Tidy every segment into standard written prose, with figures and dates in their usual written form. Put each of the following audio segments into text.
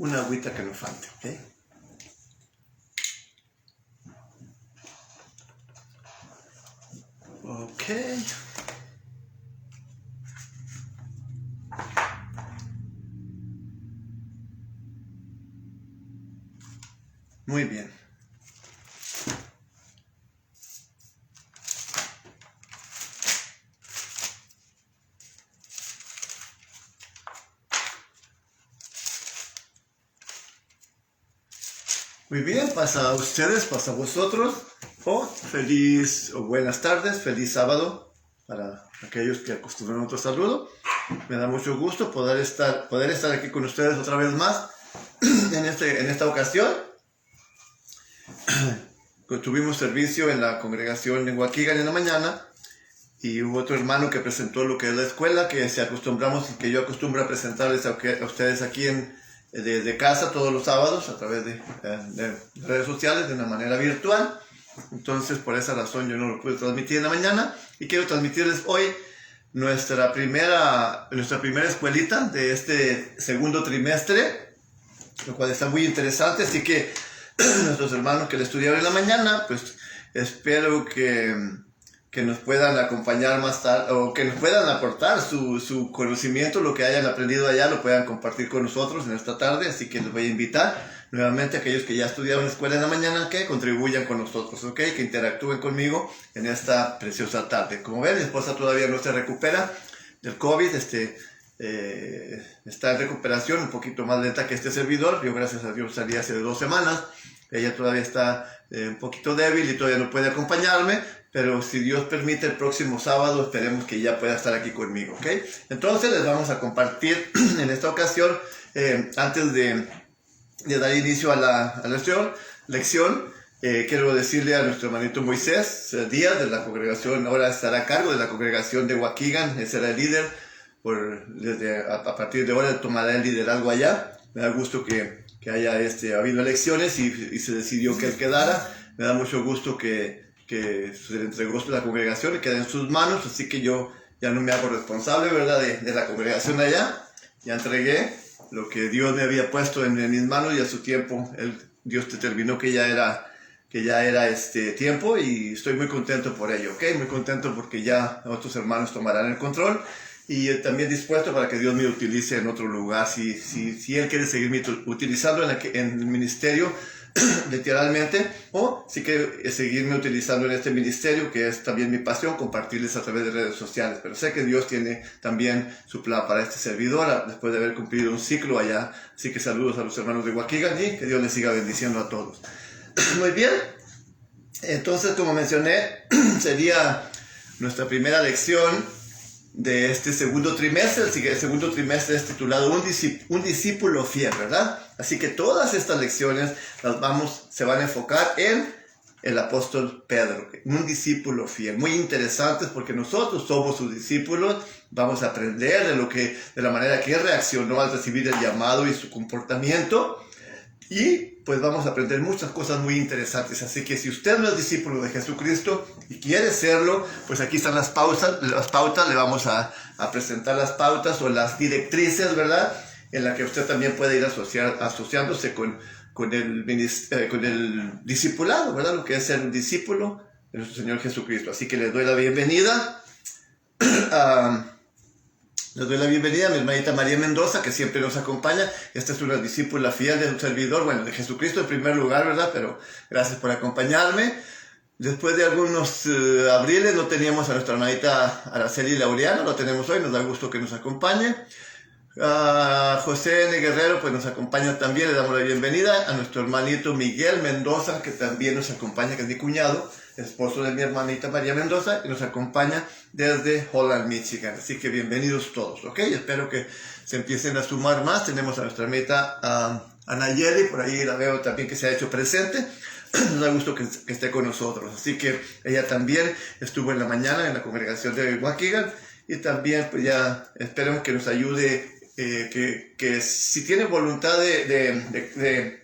Una agüita que no falte, ¿ok? Ok. Muy bien. Muy bien, pasa a ustedes, pasa a vosotros. Feliz o buenas tardes, feliz sábado para aquellos que acostumbran otro saludo. Me da mucho gusto poder estar aquí con ustedes otra vez más en esta ocasión. Tuvimos servicio en la congregación de Waukegan en la mañana y hubo otro hermano que presentó lo que es la escuela, que que yo acostumbro a presentarles a ustedes aquí desde casa todos los sábados a través de redes sociales de una manera virtual. Entonces, por esa razón yo no lo pude transmitir en la mañana y quiero transmitirles hoy nuestra primera escuelita de este segundo trimestre, lo cual está muy interesante. Así que nuestros hermanos que le estudiaron en la mañana, pues espero que nos puedan acompañar más tarde, o que nos puedan aportar su conocimiento, lo que hayan aprendido allá, lo puedan compartir con nosotros en esta tarde. Así que les voy a invitar nuevamente a aquellos que ya estudiaron en la escuela en la mañana, que contribuyan con nosotros, ¿ok? Que interactúen conmigo en esta preciosa tarde. Como ven, mi esposa todavía no se recupera del COVID, está en recuperación, un poquito más lenta que este servidor. Yo, gracias a Dios, salí hace 2 semanas. Ella todavía está un poquito débil y todavía no puede acompañarme, pero si Dios permite, el próximo sábado esperemos que ella pueda estar aquí conmigo, ¿ok? Entonces les vamos a compartir en esta ocasión, antes de dar inicio a la lección, quiero decirle a nuestro hermanito Moisés Díaz de la congregación, ahora estará a cargo de la congregación de Waukegan, él será el líder, a partir de ahora tomará el liderazgo allá. Me da gusto que haya habido elecciones y se decidió que él quedara. Me da mucho gusto que se le entregó la congregación y queda en sus manos, así que yo ya no me hago responsable, ¿verdad?, de la congregación de allá. Ya entregué lo que Dios me había puesto en mis manos y a su tiempo Dios determinó que ya era tiempo, y estoy muy contento por ello, ¿ok? Muy contento porque ya otros hermanos tomarán el control. Y también dispuesto para que Dios me utilice en otro lugar, si Él quiere seguirme utilizando en el ministerio, literalmente, o si quiere seguirme utilizando en este ministerio, que es también mi pasión, compartirles a través de redes sociales. Pero sé que Dios tiene también su plan para este servidor, después de haber cumplido un ciclo allá. Así que saludos a los hermanos de Waukegan y que Dios les siga bendiciendo a todos. Muy bien, entonces, como mencioné, sería nuestra primera lección de este segundo trimestre. El segundo trimestre es titulado Un discípulo fiel, ¿verdad? Así que todas estas lecciones se van a enfocar en el apóstol Pedro, un discípulo fiel. Muy interesantes porque nosotros somos sus discípulos. Vamos a aprender de la manera que él reaccionó al recibir el llamado y su comportamiento. Y pues vamos a aprender muchas cosas muy interesantes. Así que si usted no es discípulo de Jesucristo y quiere serlo, pues aquí están las pautas. Le vamos a presentar las pautas o las directrices, ¿verdad?, en la que usted también puede ir asociándose con el discipulado, ¿verdad?, lo que es ser un discípulo de nuestro Señor Jesucristo. Así que les doy la bienvenida. Les doy la bienvenida a mi hermanita María Mendoza, que siempre nos acompaña. Esta es una discípula fiel de un servidor, bueno, de Jesucristo en primer lugar, ¿verdad? Pero gracias por acompañarme. Después de algunos abriles no teníamos a nuestra hermanita Araceli Laureano, lo tenemos hoy, nos da gusto que nos acompañe. A José N. Guerrero, pues nos acompaña también, le damos la bienvenida. A nuestro hermanito Miguel Mendoza, que también nos acompaña, que es mi cuñado, esposo de mi hermanita María Mendoza, y nos acompaña desde Holland, Michigan. Así que bienvenidos todos, ¿ok? Espero que se empiecen a sumar más. Tenemos a nuestra hermanita Anayeli, por ahí la veo también que se ha hecho presente. Nos da gusto que esté con nosotros. Así que ella también estuvo en la mañana en la congregación de Waukegan, y también pues ya esperemos que nos ayude, que si tiene voluntad de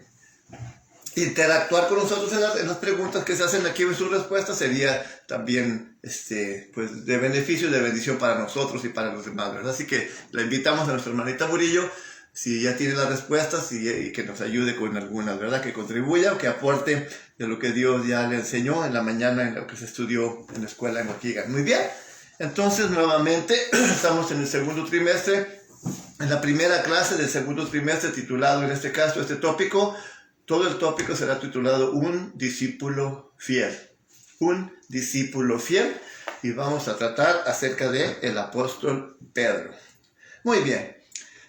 interactuar con nosotros en las preguntas que se hacen aquí en sus respuestas, sería también pues de beneficio y de bendición para nosotros y para los demás, ¿verdad? Así que la invitamos a nuestra hermanita Murillo, si ya tiene las respuestas, y que nos ayude con algunas, ¿verdad? Que contribuya o que aporte de lo que Dios ya le enseñó en la mañana, en lo que se estudió en la escuela en Waukegan. Muy bien, entonces nuevamente estamos en el segundo trimestre, en la primera clase del segundo trimestre, titulado en este caso este tópico. Todo el tópico será titulado Un discípulo fiel. Un discípulo fiel. Y vamos a tratar acerca de el apóstol Pedro. Muy bien.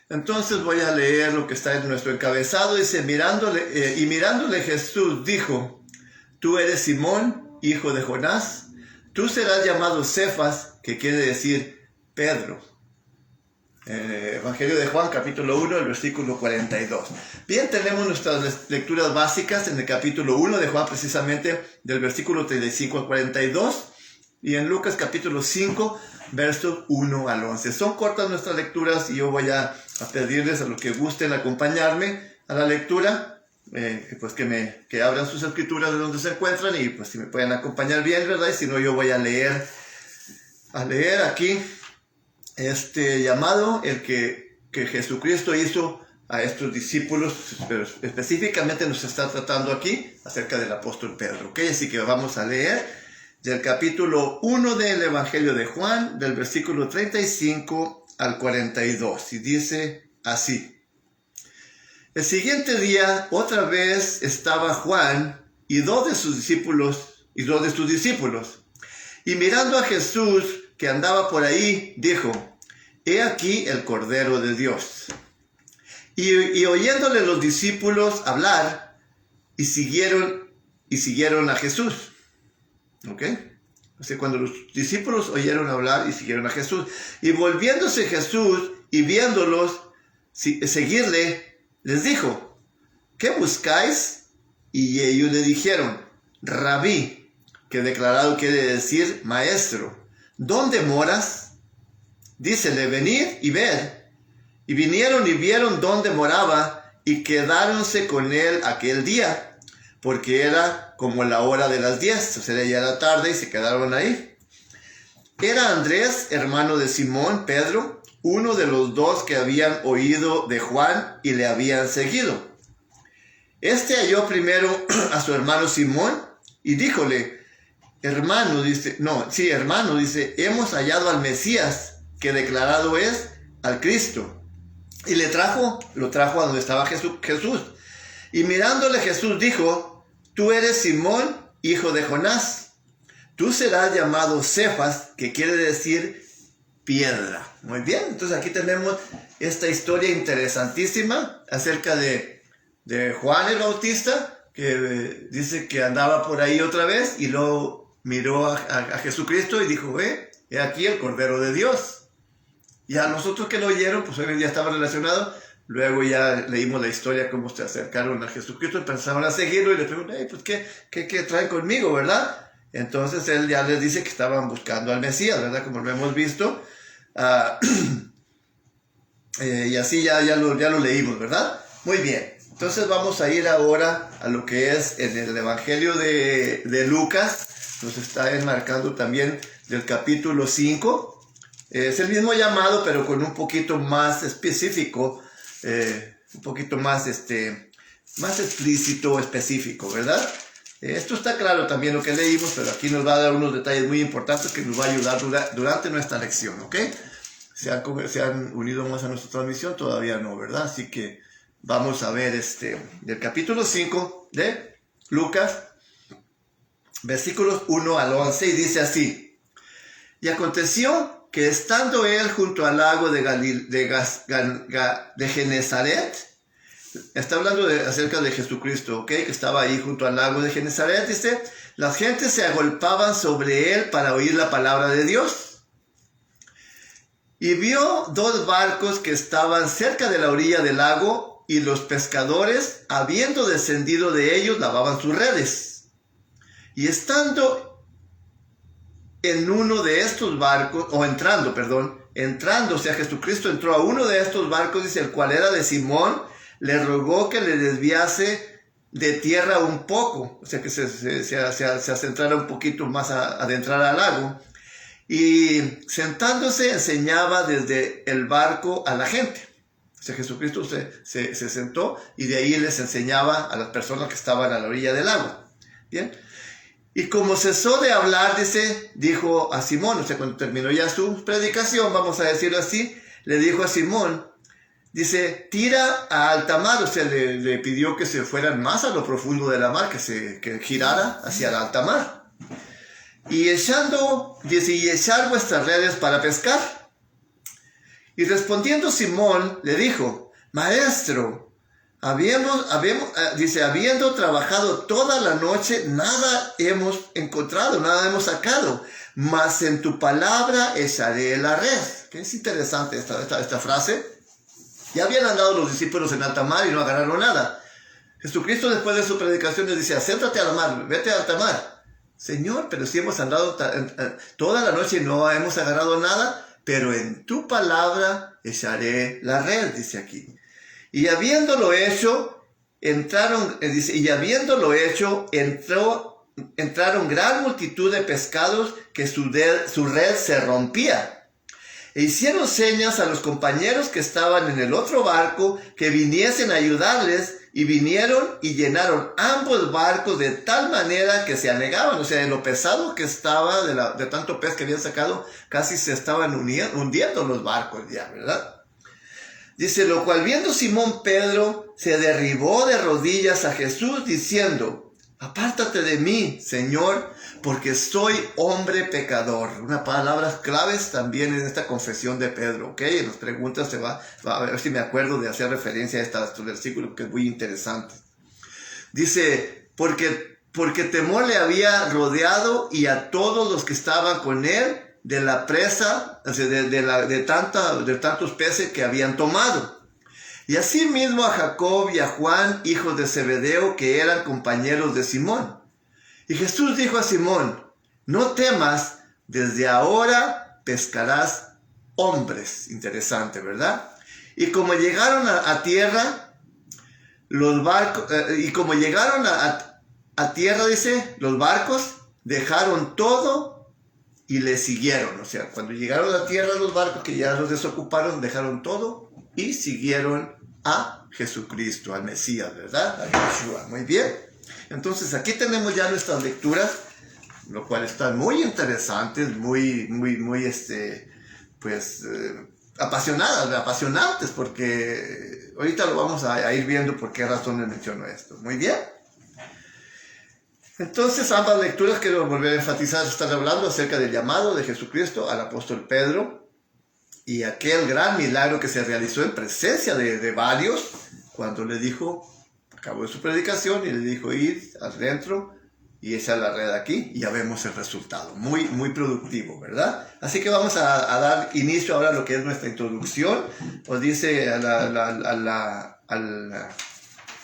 Entonces voy a leer lo que está en nuestro encabezado. Dice, mirándole Jesús dijo, tú eres Simón, hijo de Jonás. Tú serás llamado Cefas, que quiere decir Pedro. Evangelio de Juan, capítulo 1, el versículo 42. Bien, tenemos nuestras lecturas básicas en el capítulo 1 de Juan, precisamente del versículo 35 al 42, y en Lucas capítulo 5, versos 1 al 11. Son cortas nuestras lecturas, y yo voy a pedirles a los que gusten acompañarme a la lectura, pues que abran sus escrituras de donde se encuentran, y pues si me pueden acompañar bien, ¿verdad? Y si no, yo voy a leer aquí este llamado, el que Jesucristo hizo a estos discípulos, pero específicamente nos está tratando aquí acerca del apóstol Pedro, ¿ok? Así que vamos a leer del capítulo 1 del Evangelio de Juan, del versículo 35 al 42, y dice así. El siguiente día, otra vez estaba Juan y dos de sus discípulos, y mirando a Jesús, que andaba por ahí, dijo, he aquí el Cordero de Dios. Y oyéndole los discípulos hablar, y siguieron a Jesús. ¿Ok? O sea, cuando los discípulos oyeron hablar y siguieron a Jesús. Y volviéndose Jesús y viéndolos seguirle, les dijo, ¿qué buscáis? Y ellos le dijeron, Rabí, que declarado quiere decir maestro, ¿dónde moras? Dícele, venid y ved. Y vinieron y vieron dónde moraba, y quedáronse con él aquel día, porque era como la hora de las 10, o sea, ya era tarde, y se quedaron ahí. Era Andrés, hermano de Simón, Pedro, uno de los dos que habían oído de Juan y le habían seguido. Este halló primero a su hermano Simón, y díjole, hermano, dice, hemos hallado al Mesías, que declarado es al Cristo. Y lo trajo a donde estaba Jesús. Y mirándole Jesús dijo, tú eres Simón, hijo de Jonás. Tú serás llamado Cefas, que quiere decir piedra. Muy bien, entonces aquí tenemos esta historia interesantísima acerca de Juan el Bautista, que dice que andaba por ahí otra vez, y luego miró a Jesucristo y dijo, he aquí el Cordero de Dios. Y a nosotros que lo oyeron, pues hoy en día estaba relacionado. Luego ya leímos la historia, cómo se acercaron a Jesucristo, empezaron a seguirlo, y le preguntan, pues ¿qué traen conmigo, verdad? Entonces él ya les dice que estaban buscando al Mesías, ¿verdad? Como lo hemos visto. Y así ya lo leímos, ¿verdad? Muy bien. Entonces vamos a ir ahora a lo que es en el Evangelio de Lucas. Nos está enmarcando también del capítulo 5. Es el mismo llamado, pero con un poquito más específico, un poquito más explícito, específico, ¿verdad? Esto está claro también lo que leímos, pero aquí nos va a dar unos detalles muy importantes que nos va a ayudar durante nuestra lección, ¿ok? ¿Se han unido más a nuestra transmisión? Todavía no, ¿verdad? Así que vamos a ver del capítulo 5 de Lucas, versículos 1 al 11, y dice así. Y aconteció que estando él junto al lago de Genezaret, está hablando acerca de Jesucristo, ¿ok? Que estaba ahí junto al lago de Genezaret, dice, las gentes se agolpaban sobre él para oír la palabra de Dios. Y vio 2 barcos que estaban cerca de la orilla del lago, y los pescadores, habiendo descendido de ellos, lavaban sus redes. Y estando en uno de estos barcos, entrando, o sea, Jesucristo entró a uno de estos barcos, dice, el cual era de Simón, le rogó que le desviase de tierra un poco, o sea, que se acentrara un poquito más a adentrar al lago. Y sentándose enseñaba desde el barco a la gente. O sea, Jesucristo se sentó y de ahí les enseñaba a las personas que estaban a la orilla del lago. Bien. Y como cesó de hablar, dijo a Simón, o sea, cuando terminó ya su predicación, vamos a decirlo así, le dijo a Simón, dice, tira a alta mar, o sea, le pidió que se fueran más a lo profundo de la mar, que girara hacia la alta mar. Y echar vuestras redes para pescar. Y respondiendo Simón, le dijo, Maestro, habiendo trabajado toda la noche, nada hemos encontrado, nada hemos sacado, mas en tu palabra echaré la red. Que es interesante esta frase. Ya habían andado los discípulos en alta mar y no agarraron nada. Jesucristo, después de su predicación, les dice, acércate a la mar, vete a alta mar. Señor, pero si hemos andado toda la noche y no hemos agarrado nada, pero en tu palabra echaré la red, dice aquí. Y habiéndolo hecho, entraron gran multitud de pescados que su red se rompía. E hicieron señas a los compañeros que estaban en el otro barco que viniesen a ayudarles, y vinieron y llenaron ambos barcos de tal manera que se anegaban. O sea, de lo pesado que estaba, de tanto pez que habían sacado, casi se estaban hundiendo los barcos ya, ¿verdad? Dice, lo cual viendo Simón Pedro, se derribó de rodillas a Jesús, diciendo, apártate de mí, Señor, porque soy hombre pecador. Unas palabras claves también en esta confesión de Pedro, ¿ok? En las preguntas se va a ver si me acuerdo de hacer referencia a este versículo, que es muy interesante. Dice, porque temor le había rodeado y a todos los que estaban con él de la presa, o sea, de tantos peces que habían tomado. Y asimismo a Jacob y a Juan, hijos de Zebedeo, que eran compañeros de Simón. Y Jesús dijo a Simón, no temas, desde ahora pescarás hombres. Interesante, ¿verdad? Y como llegaron a tierra, los barcos, dice, los barcos dejaron todo y le siguieron. O sea, cuando llegaron a tierra los barcos, que ya los desocuparon, dejaron todo y siguieron a Jesucristo, al Mesías, ¿verdad? A Yeshua. Muy bien. Entonces aquí tenemos ya nuestras lecturas, lo cual están muy interesantes, muy apasionantes, porque ahorita lo vamos a ir viendo por qué razón les menciono esto. Muy bien. Entonces, ambas lecturas quiero volver a enfatizar, están hablando acerca del llamado de Jesucristo al apóstol Pedro y aquel gran milagro que se realizó en presencia de varios, cuando le dijo, acabó de su predicación y le dijo, id adentro y echar la red aquí, y ya vemos el resultado, muy, muy productivo, ¿verdad? Así que vamos a dar inicio ahora a lo que es nuestra introducción. Os dice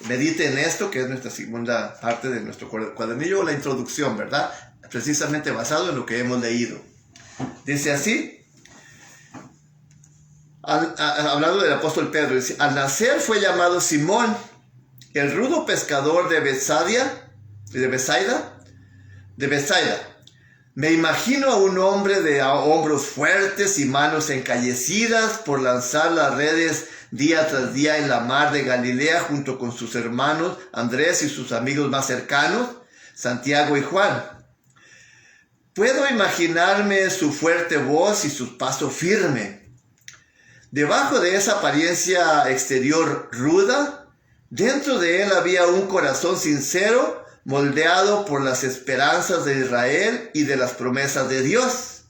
medite en esto, que es nuestra segunda parte de nuestro cuadernillo, la introducción, ¿verdad? Precisamente basado en lo que hemos leído. Dice así, hablando del apóstol Pedro, dice, al nacer fue llamado Simón, el rudo pescador de Betsaida. Me imagino a un hombre de hombros fuertes y manos encallecidas por lanzar las redes día tras día en la mar de Galilea junto con sus hermanos Andrés y sus amigos más cercanos, Santiago y Juan. Puedo imaginarme su fuerte voz y su paso firme. Debajo de esa apariencia exterior ruda, dentro de él había un corazón sincero, moldeado por las esperanzas de Israel y de las promesas de Dios.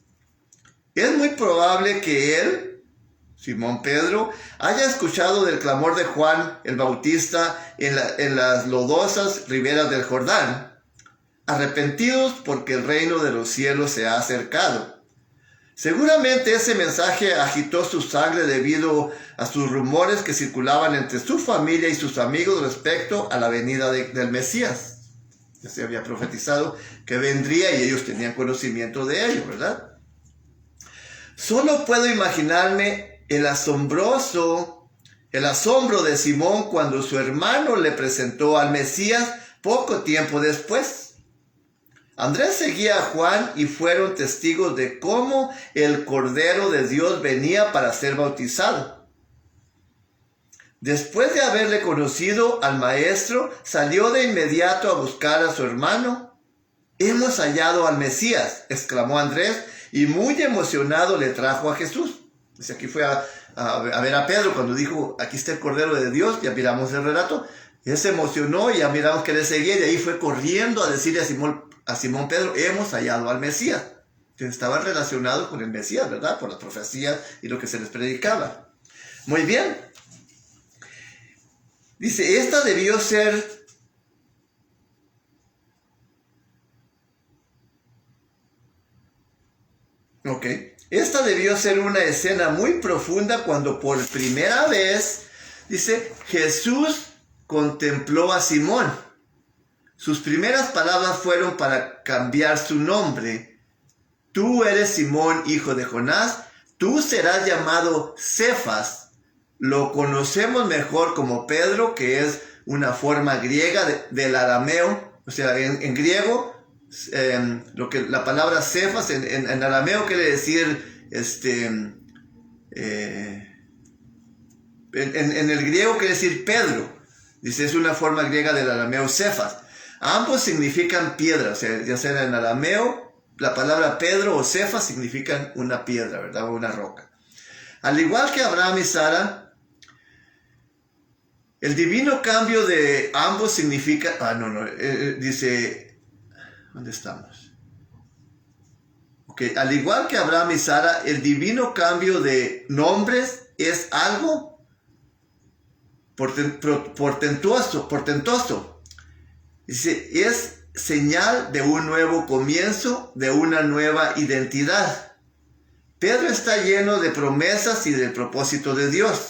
Es muy probable que él, Simón Pedro, haya escuchado del clamor de Juan el Bautista en las lodosas riberas del Jordán: arrepentidos porque el reino de los cielos se ha acercado. Seguramente ese mensaje agitó su sangre debido a sus rumores que circulaban entre su familia y sus amigos respecto a la venida del Mesías. Ya se había profetizado que vendría y ellos tenían conocimiento de ello, ¿verdad? Solo puedo imaginarme el asombro de Simón cuando su hermano le presentó al Mesías poco tiempo después. Andrés seguía a Juan y fueron testigos de cómo el Cordero de Dios venía para ser bautizado. Después de haberle conocido al Maestro, salió de inmediato a buscar a su hermano. «Hemos hallado al Mesías», exclamó Andrés, y muy emocionado le trajo a Jesús. Dice, aquí fue a ver a Pedro cuando dijo: «Aquí está el Cordero de Dios», ya miramos el relato. Él se emocionó y ya miramos que le seguía, y ahí fue corriendo a decirle a Simón Pedro: «Hemos hallado al Mesías». Entonces estaban relacionados con el Mesías, ¿verdad? Por las profecías y lo que se les predicaba. Muy bien. Dice, esta debió ser una escena muy profunda cuando por primera vez, dice, Jesús contempló a Simón. Sus primeras palabras fueron para cambiar su nombre. «Tú eres Simón, hijo de Jonás, tú serás llamado Cefas». Lo conocemos mejor como Pedro, que es una forma griega del arameo. O sea, en griego, la palabra Cefas en arameo quiere decir, en el griego quiere decir Pedro. Dice, es una forma griega del arameo Cefas. Ambos significan piedra, o sea, ya sea en arameo, la palabra Pedro o Cefas significan una piedra, ¿verdad? O una roca. Al igual que Abraham y Sara, el divino cambio de ambos significa... dice... ¿Dónde estamos? Al igual que Abraham y Sara, el divino cambio de nombres es algo portentoso. Dice, es señal de un nuevo comienzo, de una nueva identidad. Pedro está lleno de promesas y del propósito de Dios.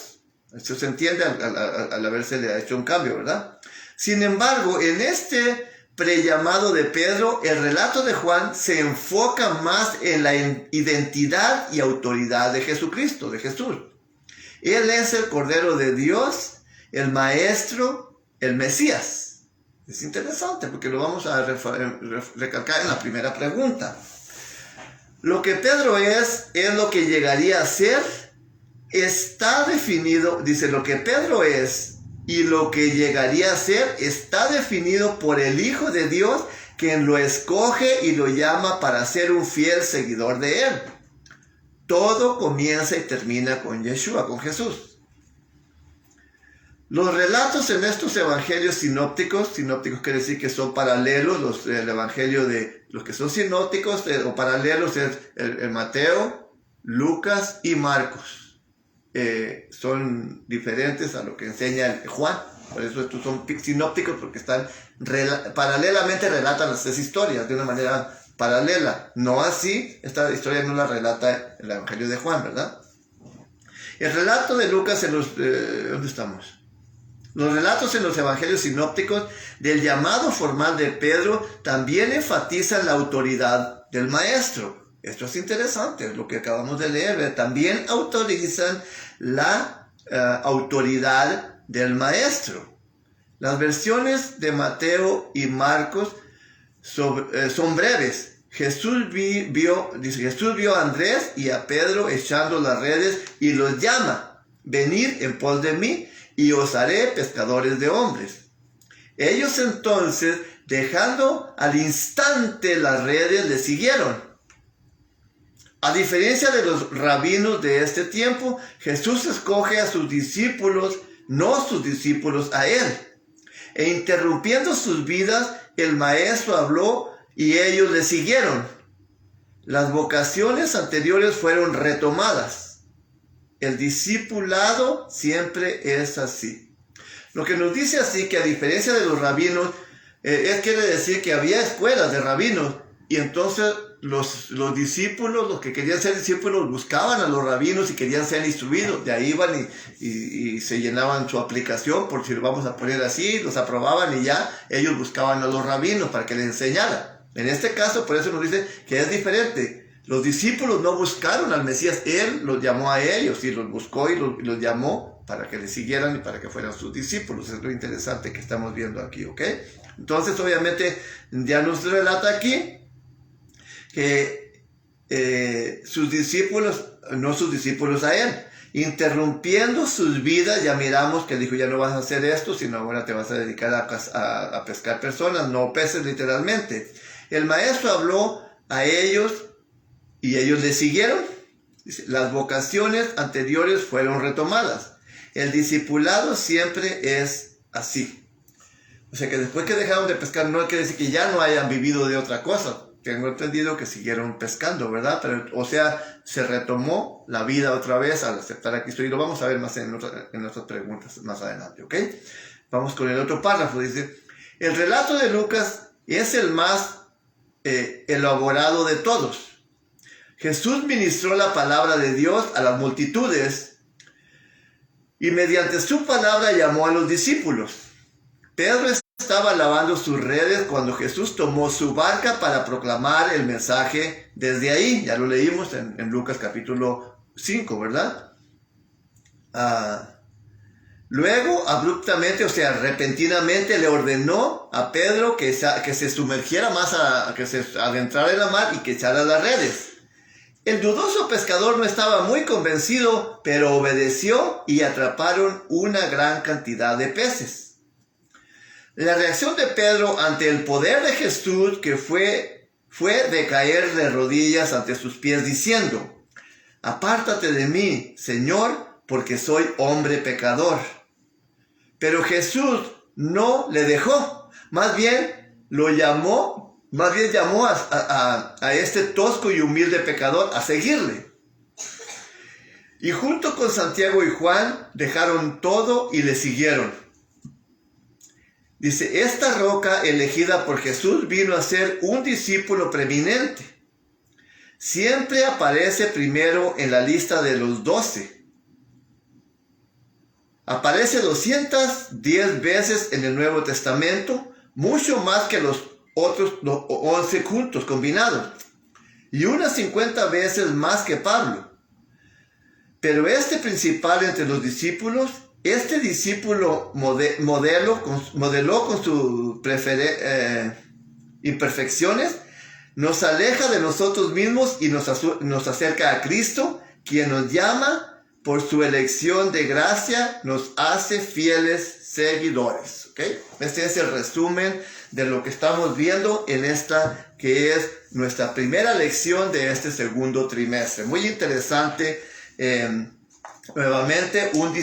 Eso se entiende al haberse le hecho un cambio, ¿verdad? Sin embargo, en este prellamado de Pedro, el relato de Juan se enfoca más en la identidad y autoridad de Jesucristo, de Jesús. Él es el Cordero de Dios, el Maestro, el Mesías. Es interesante porque lo vamos a recalcar en la primera pregunta. Lo que Pedro es lo que llegaría a ser. Está definido, dice, lo que Pedro es y lo que llegaría a ser está definido por el Hijo de Dios, quien lo escoge y lo llama para ser un fiel seguidor de él. Todo comienza y termina con Yeshua, con Jesús. Los relatos en estos evangelios sinópticos quiere decir que son paralelos, el evangelio de los que son sinópticos o paralelos es el Mateo, Lucas y Marcos. Son diferentes a lo que enseña Juan. Por eso estos son sinópticos, porque están paralelamente relatan las tres historias de una manera paralela. No así, esta historia no la relata el Evangelio de Juan, ¿verdad? El relato de Lucas ¿dónde estamos? Los relatos en los evangelios sinópticos del llamado formal de Pedro también enfatizan la autoridad del maestro. Esto es interesante, lo que acabamos de leer. También autorizan la autoridad del maestro. Las versiones de Mateo y Marcos son breves. Jesús vio a Andrés y a Pedro echando las redes y los llama: «Venid en pos de mí y os haré pescadores de hombres». Ellos entonces, dejando al instante las redes, le siguieron. A diferencia de los rabinos de este tiempo, Jesús escoge a sus discípulos, no sus discípulos a él. E interrumpiendo sus vidas, el maestro habló y ellos le siguieron. las vocaciones anteriores fueron retomadas. El discipulado siempre es así. Lo que nos dice así que a diferencia de los rabinos, quiere decir que había escuelas de rabinos y entonces los discípulos, los que querían ser discípulos, buscaban a los rabinos y querían ser instruidos. De ahí iban y se llenaban su aplicación, por si lo vamos a poner así, los aprobaban y ya ellos buscaban a los rabinos para que les enseñaran. En este caso, por eso nos dice que es diferente. Los discípulos no buscaron al Mesías, Él los llamó a ellos y los buscó y los llamó para que le siguieran y para que fueran sus discípulos. Es lo interesante que estamos viendo aquí, ¿ok? Entonces, obviamente, ya nos relata aquí que sus discípulos, no sus discípulos a Él, interrumpiendo sus vidas, ya miramos que dijo, ya no vas a hacer esto, sino ahora te vas a dedicar a pescar personas, no peces literalmente. El maestro habló a ellos y ellos le siguieron. Dice, las vocaciones anteriores fueron retomadas. El discipulado siempre es así. O sea que después que dejaron de pescar no quiere decir que ya no hayan vivido de otra cosa. Tengo entendido que siguieron pescando, ¿verdad? Pero, o sea, se retomó la vida otra vez al aceptar a Cristo. Y lo vamos a ver más en nuestras preguntas más adelante, ¿ok? Vamos con el otro párrafo. Dice, el relato de Lucas es el más elaborado de todos. Jesús ministró la palabra de Dios a las multitudes y mediante su palabra llamó a los discípulos. Pedro estaba lavando sus redes cuando Jesús tomó su barca para proclamar el mensaje desde ahí. Ya lo leímos en Lucas capítulo 5, ¿verdad? Luego, abruptamente, o sea, repentinamente le ordenó a Pedro que se sumergiera más, que se adentrara en la mar y que echara las redes. El dudoso pescador no estaba muy convencido, pero obedeció y atraparon una gran cantidad de peces. La reacción de Pedro ante el poder de Jesús que fue de caer de rodillas ante sus pies diciendo, apártate de mí, Señor, porque soy hombre pecador. Pero Jesús no le dejó, más bien llamó a este tosco y humilde pecador a seguirle. Y junto con Santiago y Juan dejaron todo y le siguieron. Dice, esta roca elegida por Jesús vino a ser un discípulo preeminente. Siempre aparece primero en la lista de los 12. Aparece 210 veces en el Nuevo Testamento, mucho más que los otros 11 juntos combinados, y unas 50 veces más que Pablo. Pero este principal entre los discípulos, este discípulo modeló con sus imperfecciones, nos aleja de nosotros mismos y nos acerca a Cristo, quien nos llama por su elección de gracia, nos hace fieles seguidores. ¿Okay? Este es el resumen de lo que estamos viendo en esta que es nuestra primera lección de este segundo trimestre. Muy interesante. Nuevamente, un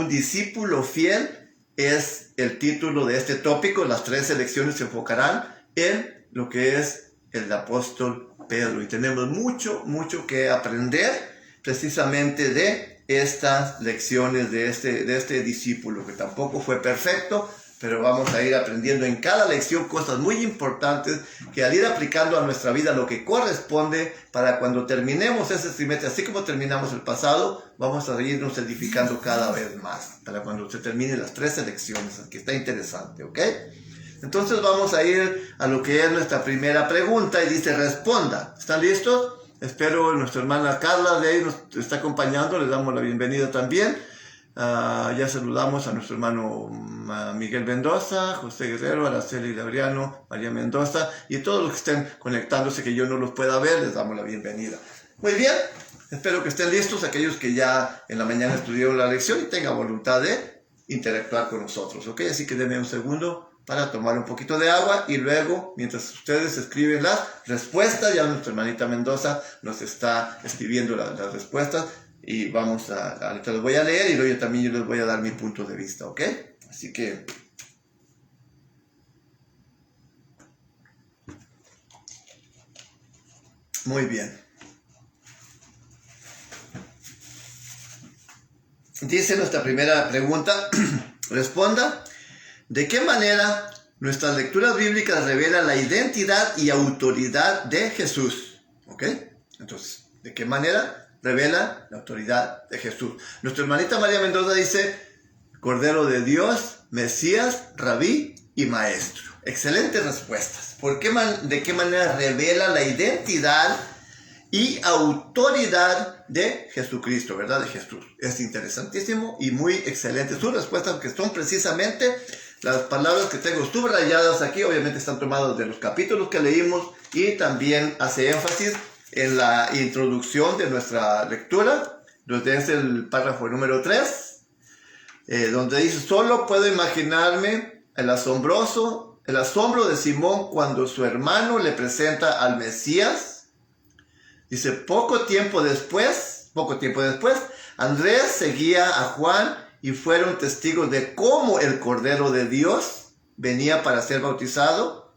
discípulo fiel es el título de este tópico. Las 3 lecciones se enfocarán en lo que es el apóstol Pedro. Y tenemos mucho que aprender precisamente de estas lecciones de este discípulo, que tampoco fue perfecto, pero vamos a ir aprendiendo en cada lección cosas muy importantes que al ir aplicando a nuestra vida lo que corresponde para cuando terminemos ese trimestre, así como terminamos el pasado, vamos a irnos edificando cada vez más, para cuando se terminen las 13 lecciones, que está interesante, ¿ok? Entonces vamos a ir a lo que es nuestra primera pregunta y dice, responda. ¿Están listos? Espero nuestra hermana Carla de ahí nos está acompañando, les damos la bienvenida también. Ya saludamos a nuestro hermano Miguel Mendoza, José Guerrero, Araceli Laureano, María Mendoza y todos los que estén conectándose que yo no los pueda ver, les damos la bienvenida. Muy bien, espero que estén listos aquellos que ya en la mañana estudiaron la lección y tengan voluntad de interactuar con nosotros, ¿ok? Así que denme un segundo para tomar un poquito de agua y luego, mientras ustedes escriben las respuestas, ya nuestra hermanita Mendoza nos está escribiendo las respuestas y vamos ahorita les voy a leer y luego yo les voy a dar mi punto de vista, ¿ok? Así que Muy bien. Dice nuestra primera pregunta, responda, ¿de qué manera nuestras lecturas bíblicas revelan la identidad y autoridad de Jesús? ¿Ok? Entonces, ¿de qué manera revela la autoridad de Jesús? Nuestra hermanita María Mendoza dice, Cordero de Dios, Mesías, Rabí y Maestro. Excelentes respuestas. ¿De qué manera revela la identidad y autoridad de Jesucristo, verdad? De Jesús. Es interesantísimo y muy excelente sus respuestas, que son precisamente las palabras que tengo subrayadas aquí. Obviamente están tomadas de los capítulos que leímos y también hace énfasis en la introducción de nuestra lectura. Entonces es el párrafo número 3, donde dice, solo puedo imaginarme el asombro de Simón cuando su hermano le presenta al Mesías. Dice, poco tiempo después, Andrés seguía a Juan y fueron testigos de cómo el Cordero de Dios venía para ser bautizado.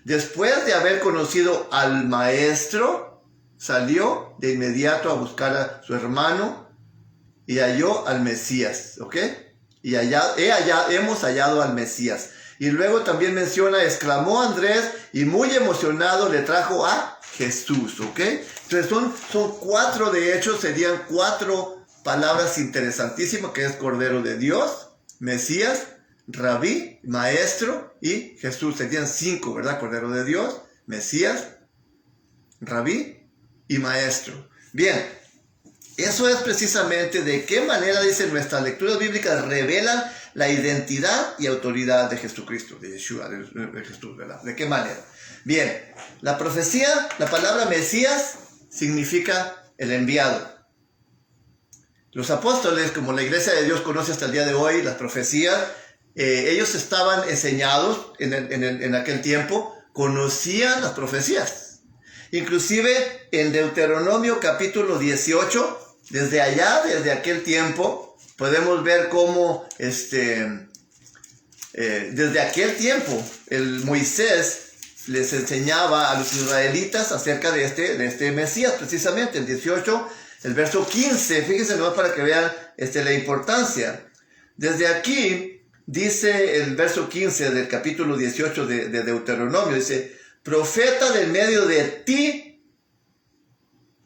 Después de haber conocido al Maestro, salió de inmediato a buscar a su hermano y halló al Mesías, ¿ok? Hemos hallado al Mesías. Y luego también menciona, exclamó Andrés y muy emocionado le trajo a Jesús, ¿ok? Entonces son 4, de hecho, serían 4 palabras interesantísimas, que es Cordero de Dios, Mesías, Rabí, Maestro y Jesús. Serían 5, ¿verdad? Cordero de Dios, Mesías, Rabí y Maestro. Bien, eso es precisamente de qué manera, dice, nuestras lecturas bíblicas revelan la identidad y autoridad de Jesucristo, de Yeshua, de Jesús, ¿verdad? ¿De qué manera? Bien, la profecía, la palabra Mesías significa el enviado. Los apóstoles, como la iglesia de Dios conoce hasta el día de hoy, las profecías, ellos estaban enseñados en aquel tiempo, conocían las profecías. Inclusive en Deuteronomio capítulo 18, desde aquel tiempo, podemos ver cómo desde aquel tiempo el Moisés les enseñaba a los israelitas acerca de este Mesías, precisamente el 18, el verso 15, fíjense nomás para que vean la importancia. Desde aquí dice el verso 15 del capítulo 18 de Deuteronomio, dice, profeta del medio de ti,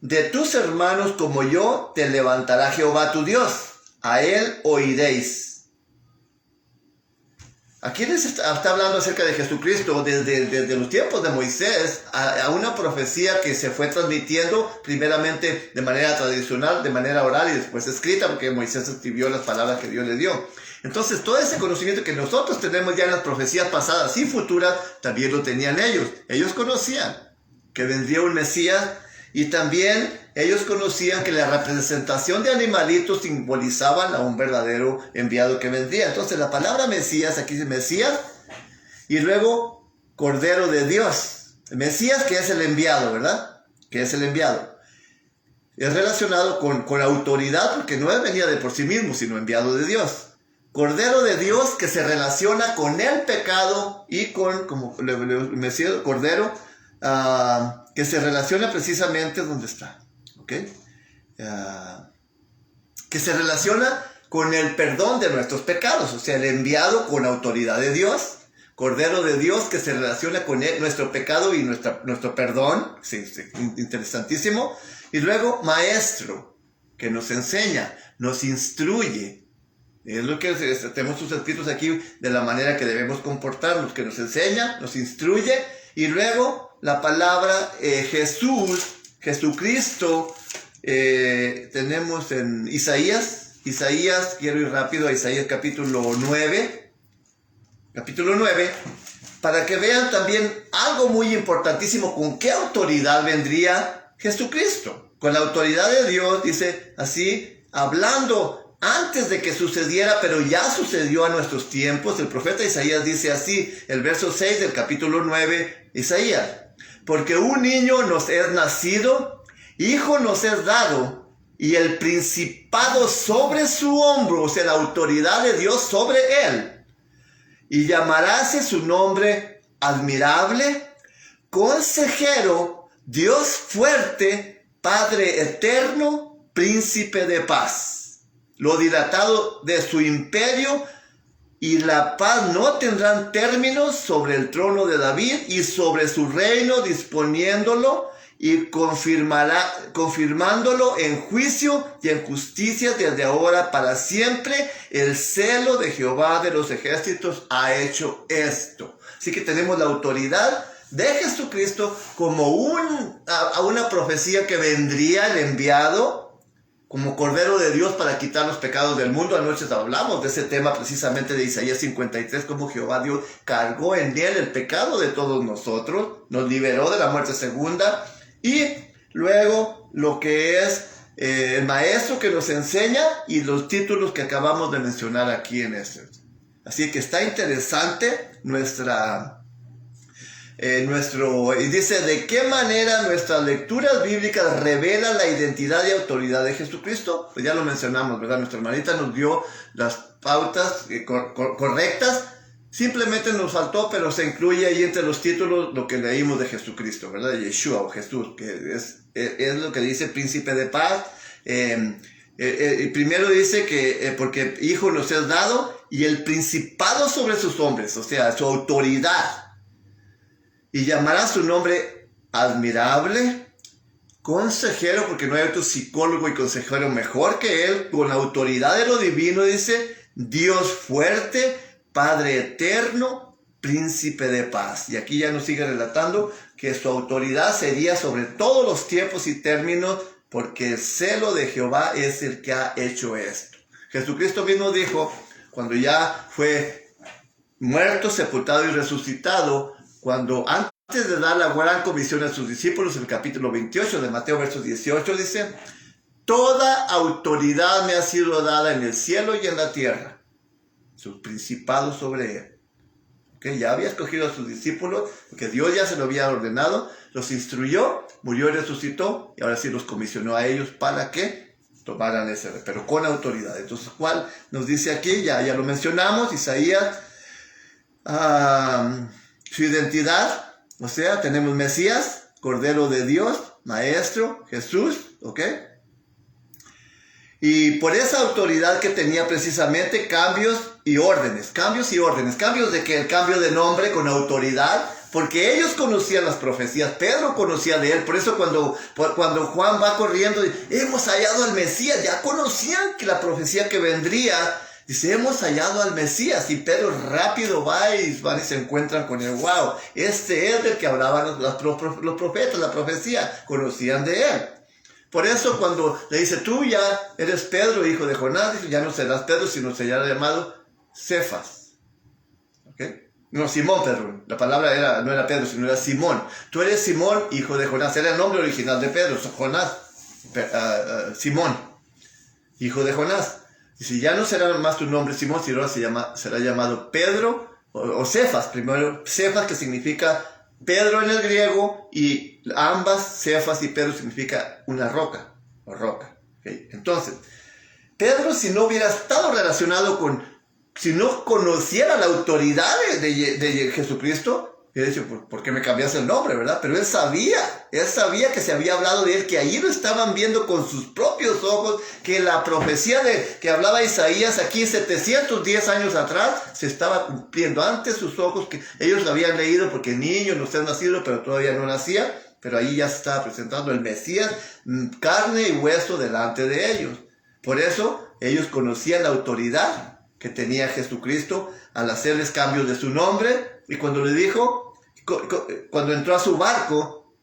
de tus hermanos como yo, te levantará Jehová tu Dios, a él oiréis. Aquí les está hablando acerca de Jesucristo desde los tiempos de Moisés a una profecía que se fue transmitiendo primeramente de manera tradicional, de manera oral y después escrita, porque Moisés escribió las palabras que Dios le dio. Entonces todo ese conocimiento que nosotros tenemos ya en las profecías pasadas y futuras, también lo tenían ellos. Ellos conocían que vendría un Mesías y también ellos conocían que la representación de animalitos simbolizaban a un verdadero enviado que vendría. Entonces la palabra Mesías, aquí dice Mesías, y luego Cordero de Dios. Mesías, que es el enviado, ¿verdad? Que es el enviado. Es relacionado con autoridad, porque no venía de por sí mismo, sino enviado de Dios. Cordero de Dios, que se relaciona con el pecado y como Mesías, Cordero, que se relaciona precisamente donde está. ¿Okay? Que se relaciona con el perdón de nuestros pecados, o sea, el enviado con autoridad de Dios, Cordero de Dios, que se relaciona con nuestro pecado y nuestro perdón, sí, interesantísimo, y luego Maestro, que nos enseña, nos instruye, es lo que tenemos sus escritos aquí de la manera que debemos comportarnos, que nos enseña, nos instruye, y luego la palabra Jesús, Jesucristo, tenemos en Isaías, quiero ir rápido a Isaías capítulo 9, para que vean también algo muy importantísimo, con qué autoridad vendría Jesucristo. Con la autoridad de Dios, dice así, hablando antes de que sucediera, pero ya sucedió a nuestros tiempos. El profeta Isaías dice así, el verso 6 del capítulo 9, Isaías, porque un niño nos es nacido, hijo nos es dado, y el principado sobre su hombro, o sea, la autoridad de Dios sobre él, y llamaráse su nombre admirable, consejero, Dios fuerte, Padre eterno, príncipe de paz. Lo dilatado de su imperio y la paz no tendrán términos sobre el trono de David y sobre su reino, disponiéndolo y confirmándolo en juicio y en justicia desde ahora para siempre. El celo de Jehová de los ejércitos ha hecho esto. Así que tenemos la autoridad de Jesucristo como una profecía que vendría el enviado como Cordero de Dios para quitar los pecados del mundo. Anoche hablamos de ese tema precisamente de Isaías 53, como Jehová Dios cargó en él el pecado de todos nosotros, nos liberó de la muerte segunda, y luego lo que es el maestro que nos enseña y los títulos que acabamos de mencionar aquí en este. Así que está interesante y dice, ¿de qué manera nuestras lecturas bíblicas revelan la identidad y autoridad de Jesucristo? Pues ya lo mencionamos, ¿verdad? Nuestra hermanita nos dio las pautas correctas. Simplemente nos faltó, pero se incluye ahí entre los títulos lo que leímos de Jesucristo, ¿verdad? De Yeshua o Jesús, que es lo que dice príncipe de paz. Primero dice que porque hijo nos es dado y el principado sobre sus hombres, o sea, su autoridad. Y llamará su nombre admirable, consejero, porque no hay otro psicólogo y consejero mejor que él, con la autoridad de lo divino, dice, Dios fuerte, Padre eterno, príncipe de paz. Y aquí ya nos sigue relatando que su autoridad sería sobre todos los tiempos y términos, porque el celo de Jehová es el que ha hecho esto. Jesucristo mismo dijo, cuando ya fue muerto, sepultado y resucitado, cuando antes de dar la gran comisión a sus discípulos, en el capítulo 28 de Mateo, versos 18, dice, toda autoridad me ha sido dada en el cielo y en la tierra, su principado sobre él. ¿Okay? Ya había escogido a sus discípulos, porque Dios ya se lo había ordenado, los instruyó, murió y resucitó, y ahora sí los comisionó a ellos para que tomaran ese, pero con autoridad. Entonces, ¿cuál nos dice aquí? Ya lo mencionamos, Isaías, su identidad, o sea, tenemos Mesías, Cordero de Dios, Maestro, Jesús, ¿ok? Y por esa autoridad que tenía precisamente cambios y órdenes, cambios de que el cambio de nombre con autoridad, porque ellos conocían las profecías, Pedro conocía de él, por eso cuando Juan va corriendo, hemos hallado al Mesías, ya conocían que la profecía que vendría. Dice, hemos hallado al Mesías, y Pedro rápido va y se encuentran con él. Wow, este es del que hablaban los profetas, la profecía, conocían de él. Por eso cuando le dice, tú ya eres Pedro, hijo de Jonás, dice, ya no serás Pedro, sino serás llamado Cefas. ¿Okay? No, Simón, perdón. La palabra no era Pedro, sino era Simón. Tú eres Simón, hijo de Jonás. Era el nombre original de Pedro, Jonás, Simón, hijo de Jonás. Y si ya no será más tu nombre Simón, sino ahora será llamado Pedro o Cefas. Primero Cefas, que significa Pedro en el griego, y ambas, Cefas y Pedro, significa una roca o roca. ¿Okay? Entonces, Pedro, si no hubiera estado relacionado si no conociera la autoridad de Jesucristo, hubiera dicho, ¿por qué me cambiaste el nombre, verdad? Pero él sabía que se había hablado de él, que allí lo estaban viendo con sus propios ojos, que la profecía que hablaba Isaías aquí 710 años atrás se estaba cumpliendo ante sus ojos, que ellos lo habían leído porque niño no se han nacido, pero todavía no nacía, pero ahí ya se estaba presentando el Mesías, carne y hueso delante de ellos. Por eso ellos conocían la autoridad que tenía Jesucristo al hacerles cambios de su nombre, y cuando le dijo, cuando entró a su barco,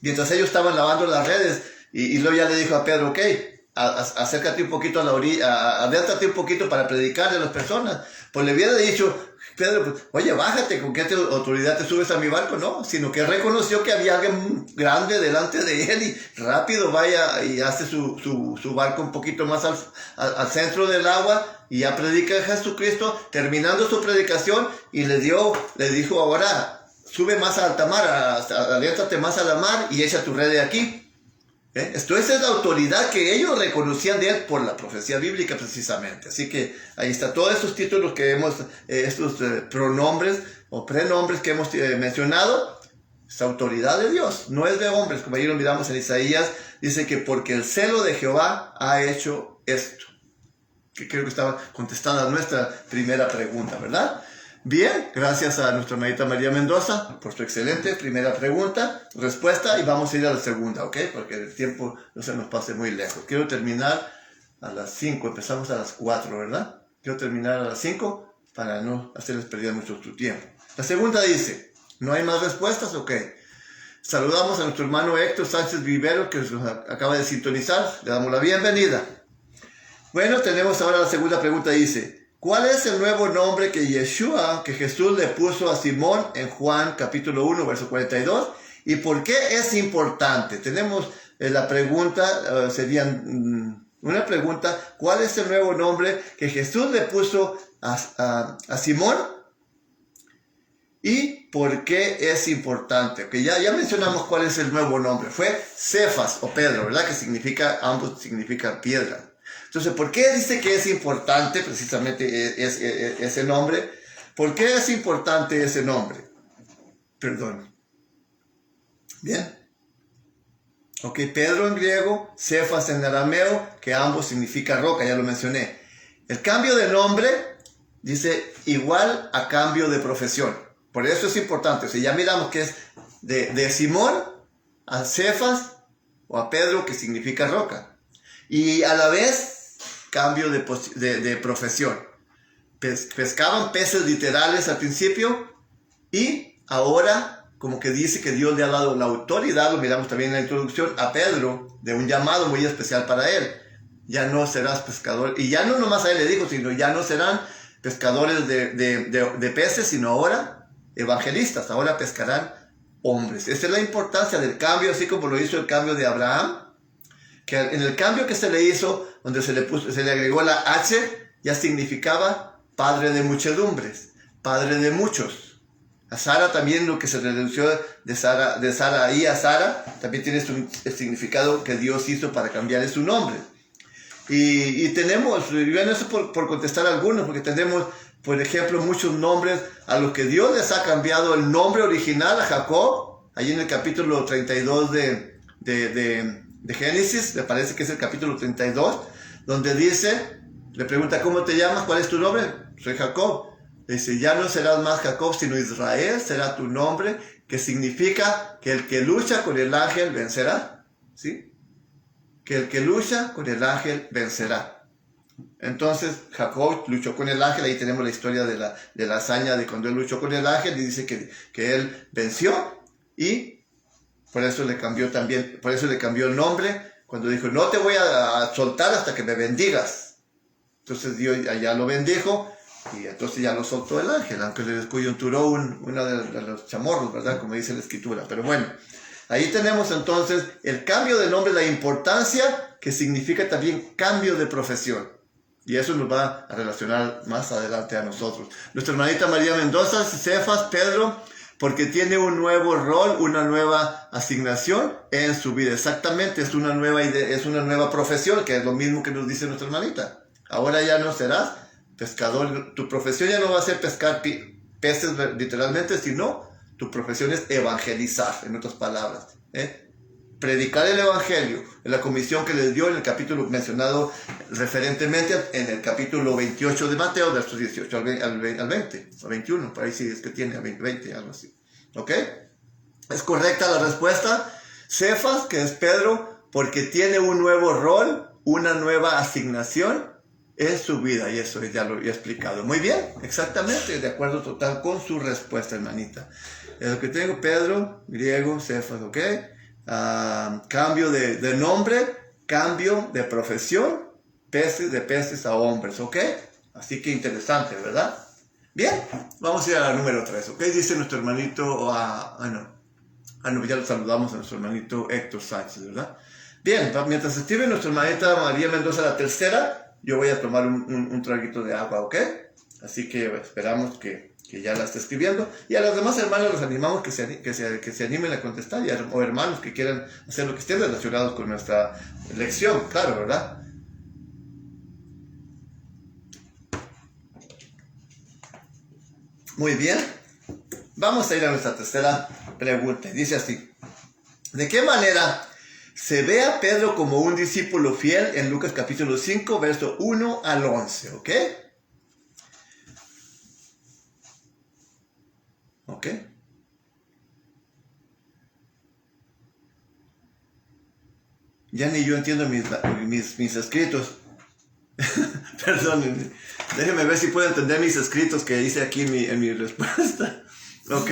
mientras ellos estaban lavando las redes, y luego ya le dijo a Pedro, ok, acércate un poquito a la orilla, adéntrate un poquito para predicarle a las personas. Pues le hubiera dicho Pedro, pues, oye, bájate, ¿con qué autoridad te subes a mi barco? No, sino que reconoció que había alguien grande delante de él, y rápido vaya y hace su barco un poquito más al centro del agua, y ya predica a Jesucristo, terminando su predicación, y le dijo, ahora sube más a alta mar, adéntrate más a la mar y echa tu red de aquí. Esto es la autoridad que ellos reconocían de él por la profecía bíblica precisamente. Así que ahí está, todos estos títulos que estos pronombres o prenombres que hemos mencionado, Es autoridad de Dios, no es de hombres, como ahí lo miramos en Isaías, dice que porque el celo de Jehová ha hecho esto. Que creo que estaba contestada nuestra primera pregunta, ¿verdad? Bien, gracias a nuestra hermanita María Mendoza por su excelente primera respuesta, y vamos a ir a la segunda, ¿ok? Porque el tiempo no se nos pase muy lejos. Quiero terminar a las 5, empezamos a las 4, ¿verdad? Quiero terminar a las 5 para no hacerles perder mucho su tiempo. La segunda dice, ¿no hay más respuestas? Ok. Saludamos a nuestro hermano Héctor Sánchez Vivero, que nos acaba de sintonizar. Le damos la bienvenida. Bueno, tenemos ahora la segunda pregunta. Dice, ¿cuál es el nuevo nombre que Jesús le puso a Simón en Juan capítulo 1, verso 42? ¿Y por qué es importante? Tenemos la pregunta, una pregunta, ¿cuál es el nuevo nombre que Jesús le puso a Simón? ¿Y por qué es importante? Okay, ya mencionamos cuál es el nuevo nombre. Fue Cefas o Pedro, ¿verdad? Que ambos significan piedra. Entonces, ¿por qué dice que es importante precisamente ese nombre? ¿Por qué es importante ese nombre? Perdón. Bien. Ok, Pedro en griego, Cefas en arameo, que ambos significan roca, ya lo mencioné. El cambio de nombre dice igual a cambio de profesión. Por eso es importante. O sea, ya miramos que es de Simón a Cefas o a Pedro, que significa roca. Y a la vez, cambio de profesión. Pescaban peces literales al principio y ahora, como que dice que Dios le ha dado la autoridad, lo miramos también en la introducción, a Pedro, de un llamado muy especial para él. Ya no serás pescador. Y ya no nomás a él le dijo, sino ya no serán pescadores de peces, sino ahora evangelistas, ahora pescarán hombres. Esa es la importancia del cambio, así como lo hizo el cambio de Abraham, que en el cambio que se le hizo, donde se le agregó la H, ya significaba padre de muchedumbres, padre de muchos. A Sara también, lo que se redució de Saraí a Sara, también tiene el significado que Dios hizo para cambiarle su nombre. Y tenemos, bueno, eso por contestar algunos, porque tenemos, por ejemplo, muchos nombres a los que Dios les ha cambiado el nombre original a Jacob, ahí en el capítulo 32 de Génesis, me parece que es el capítulo 32, donde dice, le pregunta, ¿cómo te llamas? ¿Cuál es tu nombre? Soy Jacob. Dice, ya no serás más Jacob, sino Israel será tu nombre, que significa que el que lucha con el ángel vencerá, ¿sí? Que el que lucha con el ángel vencerá. Entonces Jacob luchó con el ángel, ahí tenemos la historia de la hazaña de cuando él luchó con el ángel, y dice que él venció, y por eso le cambió el nombre, cuando dijo, no te voy a soltar hasta que me bendigas. Entonces Dios allá lo bendijo, y entonces ya lo soltó el ángel, aunque le descoyunturó uno de los chamorros, ¿verdad? Como dice la escritura, pero bueno. Ahí tenemos entonces el cambio de nombre, la importancia que significa también cambio de profesión. Y eso nos va a relacionar más adelante a nosotros. Nuestra hermanita María Mendoza, Cefas, Pedro, porque tiene un nuevo rol, una nueva asignación en su vida. Exactamente, es una nueva idea, es una nueva profesión, que es lo mismo que nos dice nuestra hermanita. Ahora ya no serás pescador, tu profesión ya no va a ser pescar peces literalmente, sino tu profesión es evangelizar, en otras palabras. Predicar el evangelio, en la comisión que les dio en el capítulo mencionado referentemente en el capítulo 28 de Mateo, versos 18 al 20, o 21, por ahí sí es que tiene, 20, algo así. ¿Ok? ¿Es correcta la respuesta? Cefas, que es Pedro, porque tiene un nuevo rol, una nueva asignación en su vida, y eso ya lo he explicado. Muy bien, exactamente, de acuerdo total con su respuesta, hermanita. Lo que tengo, Pedro, griego, Cefas, ¿ok? Cambio de nombre, cambio de profesión, de peces a hombres, ¿ok? Así que interesante, ¿verdad? Bien, vamos a ir a la número 3, ¿ok? Dice nuestro hermanito, ya lo saludamos a nuestro hermanito Héctor Sánchez, ¿verdad? Bien, mientras escribe nuestra hermanita María Mendoza la tercera, yo voy a tomar un traguito de agua, ¿ok? Así que esperamos que ya la esté escribiendo. Y a los demás hermanos los animamos que se animen a contestar, o hermanos que quieran hacer lo que estén relacionados con nuestra lección, claro, ¿verdad? Muy bien. Vamos a ir a nuestra tercera pregunta. Dice así: ¿de qué manera se ve a Pedro como un discípulo fiel? En Lucas capítulo 5, verso 1 al 11, ¿ok? ¿Ok? Ya ni yo entiendo mis escritos. Perdónenme. Déjenme ver si puedo entender mis escritos que hice aquí en mi respuesta. ¿Ok?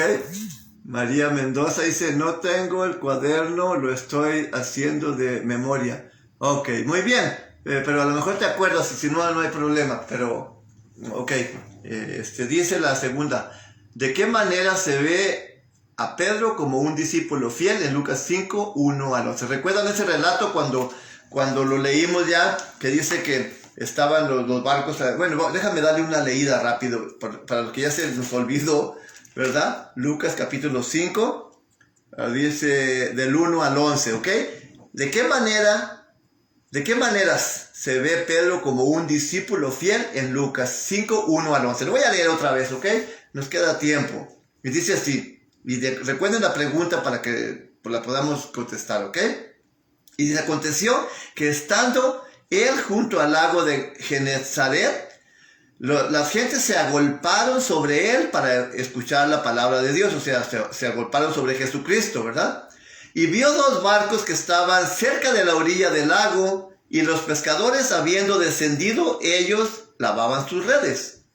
María Mendoza dice: no tengo el cuaderno, lo estoy haciendo de memoria. Ok, muy bien. Pero a lo mejor te acuerdas, y si no, no hay problema. Pero, ok. Dice la segunda: ¿de qué manera se ve a Pedro como un discípulo fiel? En Lucas 5, 1 al 11. ¿Recuerdan ese relato cuando lo leímos ya? Que dice que estaban los barcos. Bueno, déjame darle una leída rápido para lo que ya se nos olvidó, ¿verdad? Lucas capítulo 5, dice del 1 al 11, ¿ok? ¿De qué maneras se ve Pedro como un discípulo fiel? En Lucas 5, 1 al 11. Lo voy a leer otra vez, ¿ok? Nos queda tiempo. Y dice así. Y recuerden la pregunta para que la podamos contestar, ¿ok? Y dice: aconteció que estando él junto al lago de Genezaret, las gentes se agolparon sobre él para escuchar la palabra de Dios. O sea, se agolparon sobre Jesucristo, ¿verdad? Y vio dos barcos que estaban cerca de la orilla del lago, y los pescadores, habiendo descendido, ellos lavaban sus redes.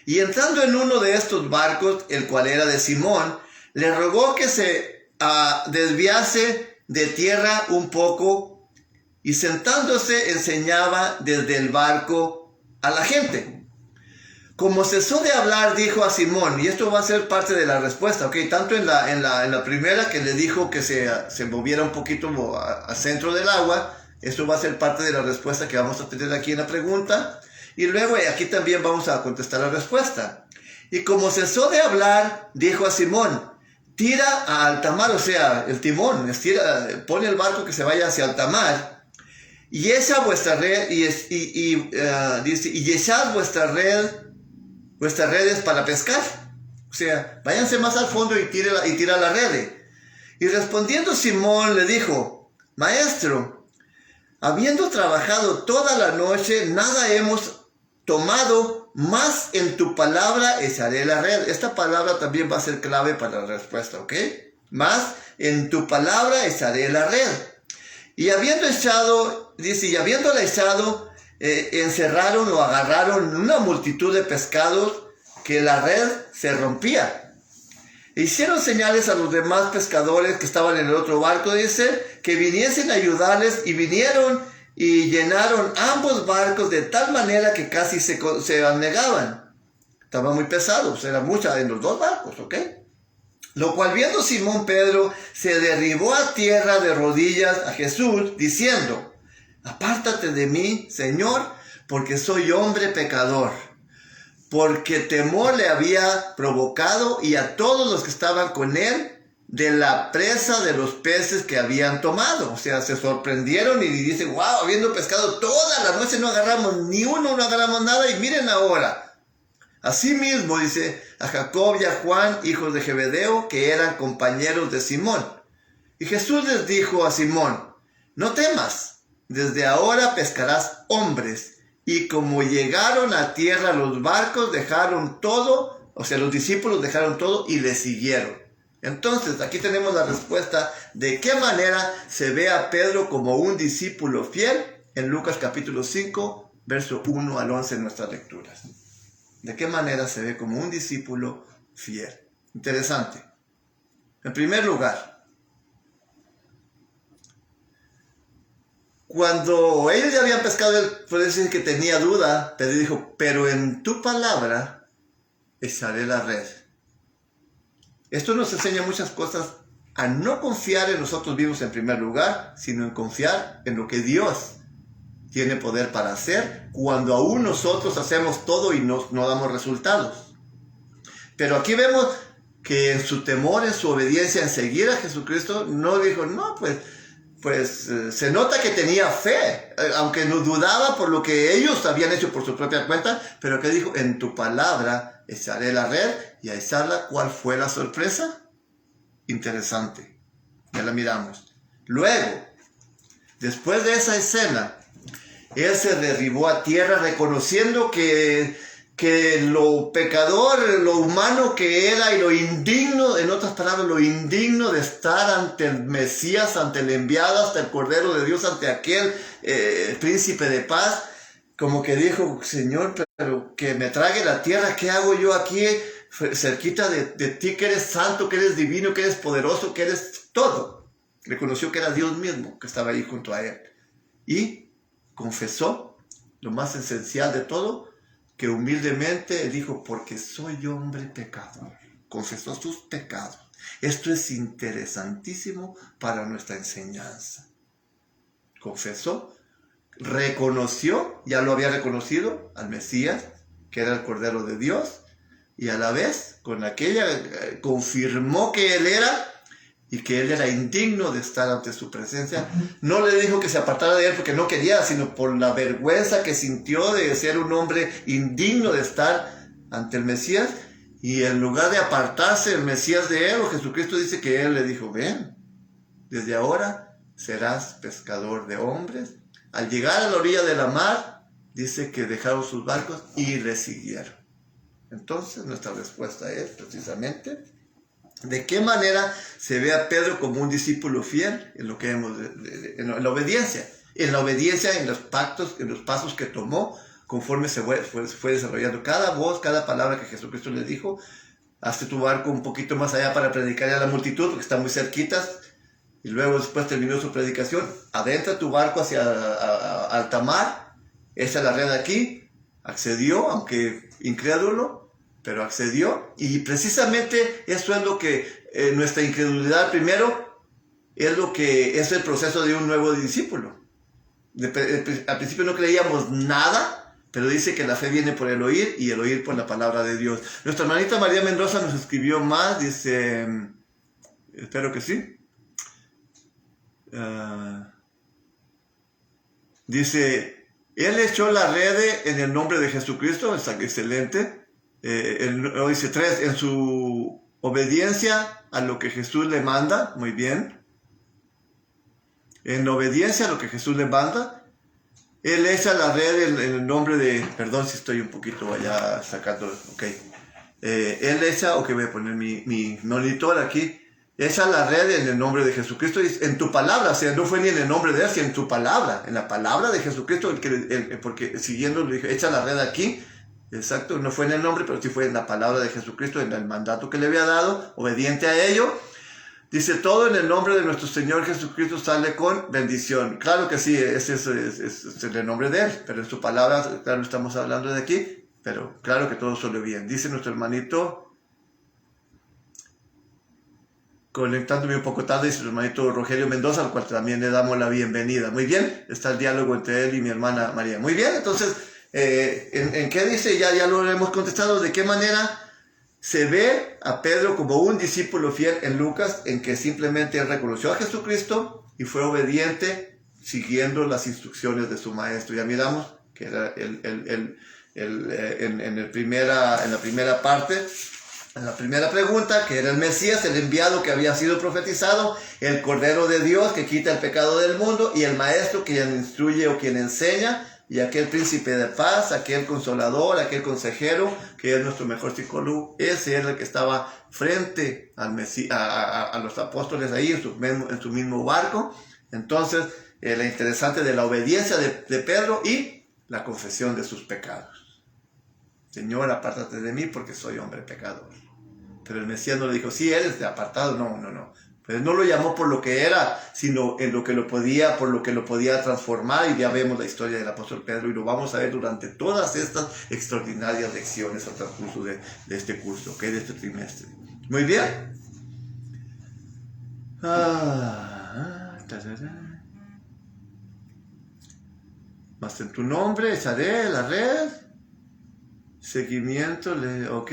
Y entrando en uno de estos barcos, el cual era de Simón, le rogó que se desviase de tierra un poco, y sentándose enseñaba desde el barco a la gente. Como cesó de hablar, dijo a Simón, y esto va a ser parte de la respuesta, ¿ok? Tanto en la primera, que le dijo que se moviera un poquito al centro del agua, esto va a ser parte de la respuesta que vamos a tener aquí en la pregunta, y luego aquí también vamos a contestar la respuesta. Y como cesó de hablar, dijo a Simón: tira a alta mar, o sea, el timón, pone el barco que se vaya hacia alta mar, y echa vuestra red, dice, y echad vuestras redes para pescar. O sea, váyanse más al fondo y tira la red. Y respondiendo Simón le dijo: maestro, habiendo trabajado toda la noche, nada hemos tomado, mas en tu palabra echaré la red. Esta palabra también va a ser clave para la respuesta, ¿ok? Mas en tu palabra echaré la red. Y habiéndola echado, encerraron o agarraron una multitud de pescados, que la red se rompía. Hicieron señales a los demás pescadores que estaban en el otro barco, dice, que viniesen a ayudarles, y vinieron y llenaron ambos barcos de tal manera que casi se anegaban. Estaban muy pesados, era mucha en los dos barcos, ¿ok? Lo cual, viendo Simón Pedro, se derribó a tierra de rodillas a Jesús, diciendo: apártate de mí, Señor, porque soy hombre pecador. Porque temor le había provocado, y a todos los que estaban con él, de la presa de los peces que habían tomado. O sea, se sorprendieron y dicen: wow, habiendo pescado toda la noche no agarramos ni uno, no agarramos nada, y miren ahora. Asimismo, dice, a Jacob y a Juan, hijos de Zebedeo, que eran compañeros de Simón. Y Jesús les dijo a Simón: no temas, desde ahora pescarás hombres. Y como llegaron a tierra los barcos, dejaron todo, o sea, los discípulos dejaron todo y le siguieron. Entonces, aquí tenemos la respuesta de qué manera se ve a Pedro como un discípulo fiel en Lucas capítulo 5, verso 1 al 11 en nuestras lecturas. ¿De qué manera se ve como un discípulo fiel? Interesante. En primer lugar, cuando ellos ya habían pescado, él puede decir que tenía duda, pero dijo: pero en tu palabra echaré la red. Esto nos enseña muchas cosas: a no confiar en nosotros mismos en primer lugar, sino en confiar en lo que Dios tiene poder para hacer, cuando aún nosotros hacemos todo y no damos resultados. Pero aquí vemos que en su temor, en su obediencia, en seguir a Jesucristo, no dijo: no, pues se nota que tenía fe, aunque no dudaba por lo que ellos habían hecho por su propia cuenta, pero que dijo: en tu palabra echaré la red. Y a echarla, ¿cuál fue la sorpresa? interesante. Ya la miramos. Luego, después de esa escena, él se derribó a tierra reconociendo que lo pecador, lo humano que era y lo indigno, en otras palabras, lo indigno de estar ante el Mesías, ante el enviado, ante el Cordero de Dios, ante aquel príncipe de paz, como que dijo, Señor, pero que me trague la tierra, ¿qué hago yo aquí cerquita de ti, que eres santo, que eres divino, que eres poderoso, que eres todo? Reconoció que era Dios mismo que estaba ahí junto a él. Y confesó lo más esencial de todo, que humildemente dijo, porque soy hombre pecador. Confesó sus pecados. Esto es interesantísimo para nuestra enseñanza. Confesó, reconoció, ya lo había reconocido, al Mesías, que era el Cordero de Dios, y a la vez, con aquella, confirmó que él era, y que él era indigno de estar ante su presencia. No le dijo que se apartara de él porque no quería, sino por la vergüenza que sintió de ser un hombre indigno de estar ante el Mesías. Y en lugar de apartarse el Mesías de él, o Jesucristo dice que él le dijo, ven, desde ahora serás pescador de hombres. Al llegar a la orilla de la mar, dice que dejaron sus barcos y le siguieron. Entonces nuestra respuesta es precisamente, ¿de qué manera se ve a Pedro como un discípulo fiel en lo que en la obediencia? En la obediencia, en los pactos, en los pasos que tomó, conforme se fue desarrollando cada voz, cada palabra que Jesucristo le dijo. Hazte tu barco un poquito más allá para predicar a la multitud, porque están muy cerquitas. Y luego después terminó su predicación. Adentra tu barco hacia alta mar. Echa la red aquí. Accedió, aunque incrédulo, pero accedió. Y precisamente eso es lo que nuestra incredulidad primero es el proceso de un nuevo discípulo. Al principio no creíamos nada, pero dice que la fe viene por el oír y el oír por la palabra de Dios. Nuestra hermanita María Mendoza nos escribió más, dice, espero que sí. Dice, él echó la red en el nombre de Jesucristo, está excelente. Dice 3, en su obediencia a lo que Jesús le manda, muy bien. En obediencia a lo que Jesús le manda, él echa la red en el nombre de, perdón si estoy un poquito allá sacando, ok. Él echa, ok, voy a poner mi monitor aquí, echa la red en el nombre de Jesucristo, en tu palabra, o sea, no fue ni en el nombre de él, sino en tu palabra, en la palabra de Jesucristo, porque siguiendo le dije, echa la red aquí, exacto, no fue en el nombre, pero sí fue en la palabra de Jesucristo, en el mandato que le había dado, obediente a ello. Dice, todo en el nombre de nuestro Señor Jesucristo sale con bendición. Claro que sí, ese es el nombre de él, pero en su palabra, claro, estamos hablando de aquí, pero claro que todo sale bien. Dice nuestro hermanito, conectándome un poco tarde, dice el hermanito Rogelio Mendoza, al cual también le damos la bienvenida. Muy bien, está el diálogo entre él y mi hermana María. Muy bien, entonces, ¿en qué dice? Ya lo hemos contestado. ¿De qué manera se ve a Pedro como un discípulo fiel en Lucas? En que simplemente él reconoció a Jesucristo y fue obediente siguiendo las instrucciones de su maestro. Ya miramos que era en la primera parte, en la primera pregunta, que era el Mesías, el enviado que había sido profetizado, el Cordero de Dios que quita el pecado del mundo, y el maestro quien instruye o quien enseña, y aquel príncipe de paz, aquel consolador, aquel consejero, que es nuestro mejor psicólogo. Ese era el que estaba frente al a los apóstoles ahí en su mismo barco. Entonces, la interesante de la obediencia de Pedro y la confesión de sus pecados. Señor, apártate de mí porque soy hombre pecador. Pero el Mesías no le dijo, sí, eres de apartado, no. Pero no lo llamó por lo que era, sino en por lo que lo podía transformar. Y ya vemos la historia del apóstol Pedro y lo vamos a ver durante todas estas extraordinarias lecciones al transcurso de este curso, ¿okay? De este trimestre. Muy bien. Más en tu nombre echaré la red. Seguimiento, ok.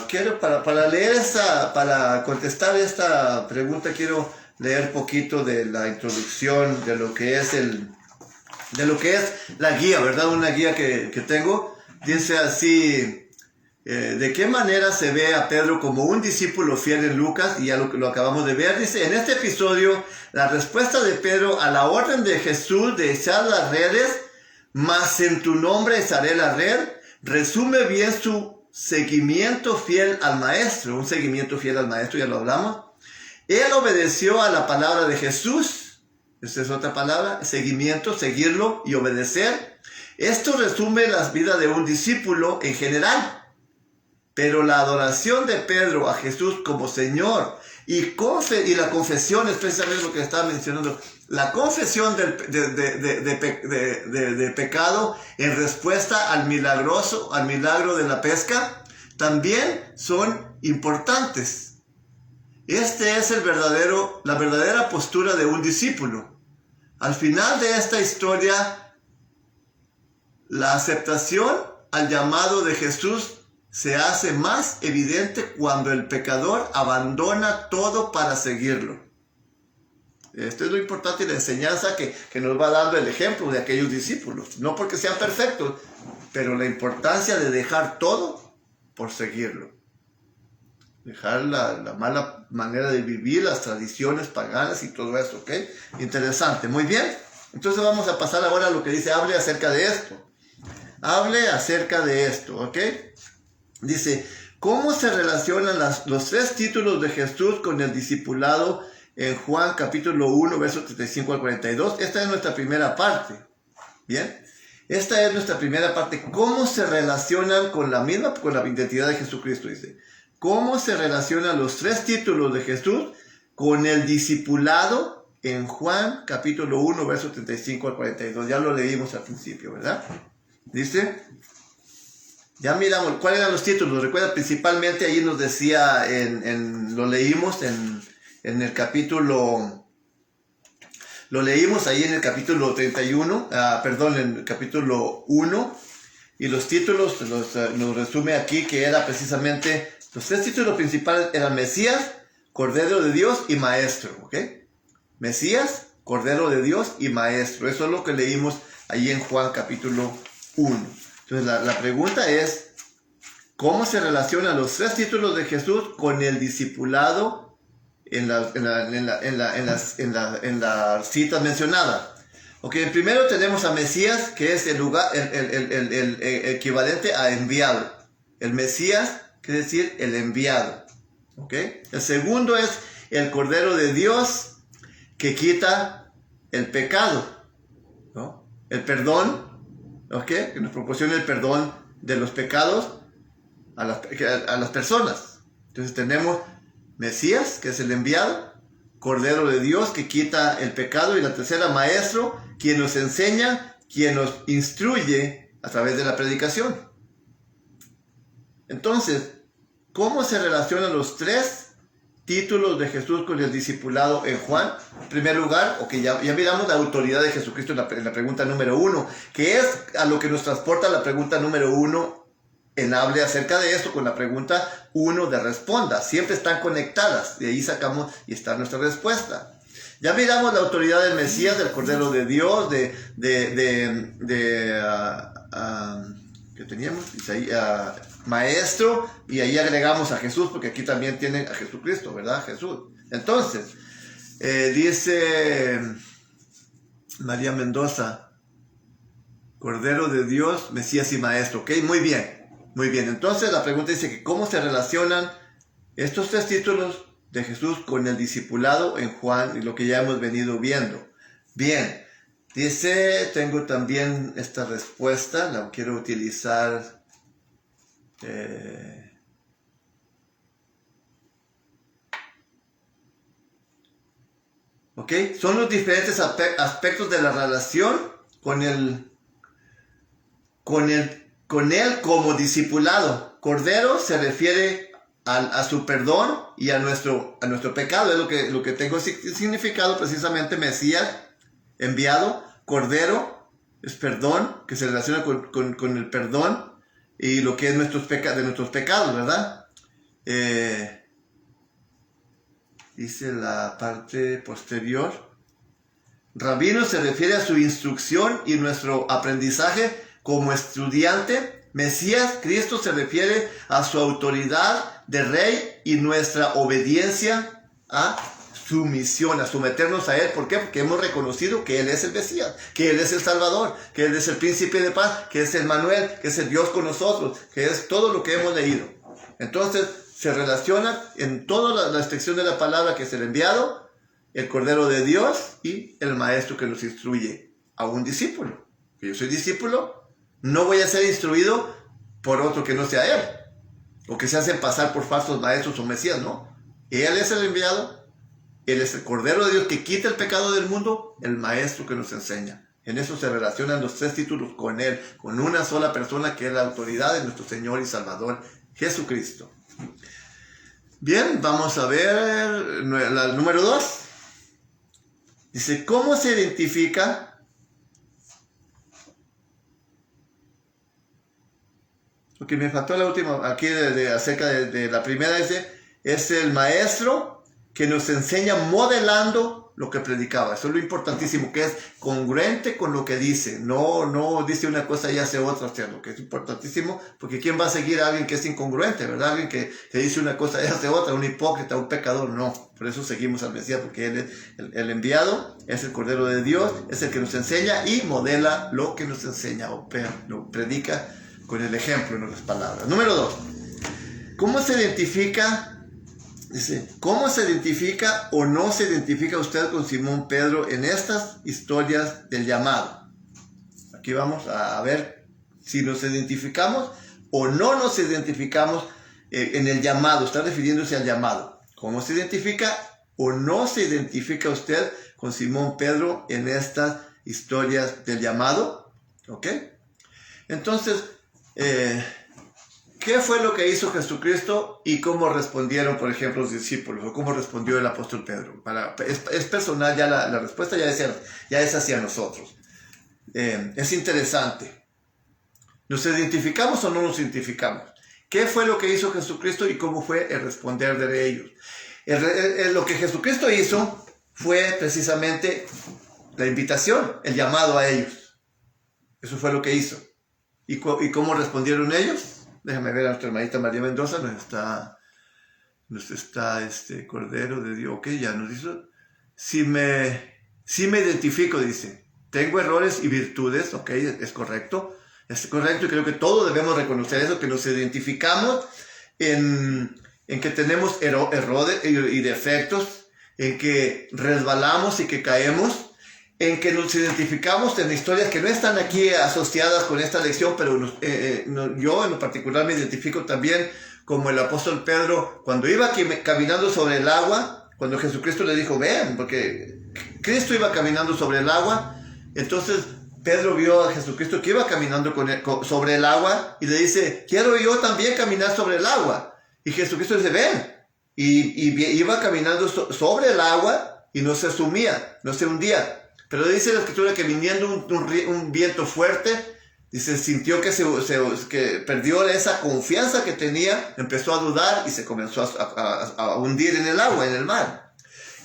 Quiero para contestar esta pregunta, quiero leer poquito de la introducción de lo que es la guía, ¿verdad? Una guía que tengo. Dice así, ¿De qué manera se ve a Pedro como un discípulo fiel en Lucas? Y ya lo acabamos de ver. Dice, en este episodio, la respuesta de Pedro a la orden de Jesús de echar las redes, mas en tu nombre echaré la red, resume bien su seguimiento fiel al maestro. Un seguimiento fiel al maestro, ya lo hablamos. Él obedeció a la palabra de Jesús. Esa es otra palabra, seguimiento, seguirlo y obedecer. Esto resume las vidas de un discípulo en general. Pero la adoración de Pedro a Jesús como Señor y la confesión es precisamente lo que estaba mencionando. La confesión de pecado en respuesta al milagro de la pesca, también son importantes. Este es la verdadera postura de un discípulo. Al final de esta historia, la aceptación al llamado de Jesús se hace más evidente cuando el pecador abandona todo para seguirlo. Esto es lo importante y la enseñanza que nos va dando el ejemplo de aquellos discípulos. No porque sean perfectos, pero la importancia de dejar todo por seguirlo. Dejar la mala manera de vivir, las tradiciones paganas y todo eso, ¿ok? Interesante, muy bien. Entonces vamos a pasar ahora a lo que dice, hable acerca de esto. Hable acerca de esto, ¿ok? Dice, ¿cómo se relacionan los tres títulos de Jesús con el discipulado en Juan capítulo 1, versos 35 al 42? Esta es nuestra primera parte. ¿Bien? Esta es nuestra primera parte. ¿Cómo se relacionan con la identidad de Jesucristo? Dice, ¿cómo se relacionan los tres títulos de Jesús con el discipulado en Juan capítulo 1, versos 35 al 42? Ya lo leímos al principio, ¿verdad? Dice... Ya miramos, ¿cuáles eran los títulos? Recuerda, principalmente ahí nos decía, lo leímos en el capítulo, lo leímos ahí en el capítulo 31, en el capítulo 1, y los títulos nos resume aquí que era precisamente, los tres títulos principales eran Mesías, Cordero de Dios y Maestro, ¿ok? Mesías, Cordero de Dios y Maestro, eso es lo que leímos ahí en Juan capítulo 1. Entonces la pregunta es, ¿cómo se relacionan los tres títulos de Jesús con el discipulado en las citas mencionadas? Ok, primero tenemos a Mesías, que es el equivalente a enviado. El Mesías quiere decir el enviado. Ok, el segundo es el Cordero de Dios, que quita el pecado, ¿no? El perdón. ¿Ok? Que nos proporciona el perdón de los pecados a las personas. Entonces tenemos Mesías, que es el enviado, Cordero de Dios, que quita el pecado, y la tercera, Maestro, quien nos enseña, quien nos instruye a través de la predicación. Entonces, ¿cómo se relacionan los tres títulos de Jesús con el discipulado en Juan? En primer lugar, ya miramos la autoridad de Jesucristo en la pregunta número 1, que es a lo que nos transporta la pregunta número 1 en hable acerca de esto con la pregunta 1 de responda. Siempre están conectadas, de ahí sacamos y está nuestra respuesta. Ya miramos la autoridad del Mesías, del Cordero de Dios, que teníamos, Maestro, y ahí agregamos a Jesús, porque aquí también tienen a Jesucristo, ¿verdad? Jesús. Entonces, dice María Mendoza, Cordero de Dios, Mesías y Maestro. Ok, muy bien, muy bien. Entonces la pregunta dice que ¿cómo se relacionan estos tres títulos de Jesús con el discipulado en Juan y lo que ya hemos venido viendo? Bien, dice, tengo también esta respuesta, la quiero utilizar. Ok, son los diferentes aspectos de la relación con él como discipulado. Cordero se refiere a su perdón y a nuestro pecado, es lo que tengo significado precisamente. Mesías, enviado. Cordero es perdón, que se relaciona con el perdón y lo que es de nuestros pecados, ¿verdad? Dice la parte posterior. Rabino se refiere a su instrucción y nuestro aprendizaje como estudiante Mesías, Cristo, se refiere a su autoridad de rey y nuestra obediencia a su misión, a someternos a Él. ¿Por qué? Porque hemos reconocido que Él es el Mesías, que Él es el Salvador, que Él es el Príncipe de Paz, que es Emmanuel, que es el Dios con nosotros, que es todo lo que hemos leído. Entonces, se relaciona en toda la extensión de la palabra que es el enviado, el Cordero de Dios y el Maestro que nos instruye a un discípulo. Que yo soy discípulo, no voy a ser instruido por otro que no sea Él, o que se hacen pasar por falsos maestros o mesías, ¿no? Él es el enviado, Él es el Cordero de Dios que quita el pecado del mundo, el Maestro que nos enseña. En eso se relacionan los tres títulos con Él, con una sola persona que es la autoridad de nuestro Señor y Salvador, Jesucristo. Bien, vamos a ver el número 2. Dice, ¿cómo se identifica? Porque me faltó la última, aquí acerca de la primera, es el Maestro que nos enseña modelando lo que predicaba. Eso es lo importantísimo, que es congruente con lo que dice. No dice una cosa y hace otra, o sea, lo que es importantísimo, porque ¿quién va a seguir a alguien que es incongruente, verdad? Alguien que dice una cosa y hace otra, un hipócrita, un pecador, no. Por eso seguimos al Mesías, porque Él es el enviado, es el Cordero de Dios, es el que nos enseña y modela lo que nos enseña, o lo predica con el ejemplo en otras palabras. Número 2. ¿Cómo se identifica? Dice, ¿cómo se identifica o no se identifica usted con Simón Pedro en estas historias del llamado? Aquí vamos a ver si nos identificamos o no nos identificamos en el llamado. Está refiriéndose al llamado. ¿Cómo se identifica o no se identifica usted con Simón Pedro en estas historias del llamado? ¿Ok? Entonces, ¿qué fue lo que hizo Jesucristo y cómo respondieron, por ejemplo, los discípulos? ¿O cómo respondió el apóstol Pedro? Es personal, ya la respuesta ya es hacia nosotros. Es interesante. ¿Nos identificamos o no nos identificamos? ¿Qué fue lo que hizo Jesucristo y cómo fue el responder de ellos? Lo que Jesucristo hizo fue precisamente la invitación, el llamado a ellos. Eso fue lo que hizo. ¿Y cómo respondieron ellos? Déjame ver a nuestra hermanita María Mendoza, nos está Cordero de Dios, ok, ya nos hizo. Si me identifico, dice, tengo errores y virtudes, ok, es correcto y creo que todos debemos reconocer eso, que nos identificamos en que tenemos errores y defectos, en que resbalamos y que caemos, en que nos identificamos en historias que no están aquí asociadas con esta lección, pero yo en lo particular me identifico también como el apóstol Pedro cuando iba caminando sobre el agua, cuando Jesucristo le dijo, ven, porque Cristo iba caminando sobre el agua, entonces Pedro vio a Jesucristo que iba caminando sobre el agua y le dice, quiero yo también caminar sobre el agua. Y Jesucristo dice, ven, y iba caminando sobre el agua y no se sumía, no se hundía. Pero dice la Escritura que viniendo un viento fuerte, dice, sintió que perdió esa confianza que tenía, empezó a dudar y se comenzó a hundir en el agua, en el mar.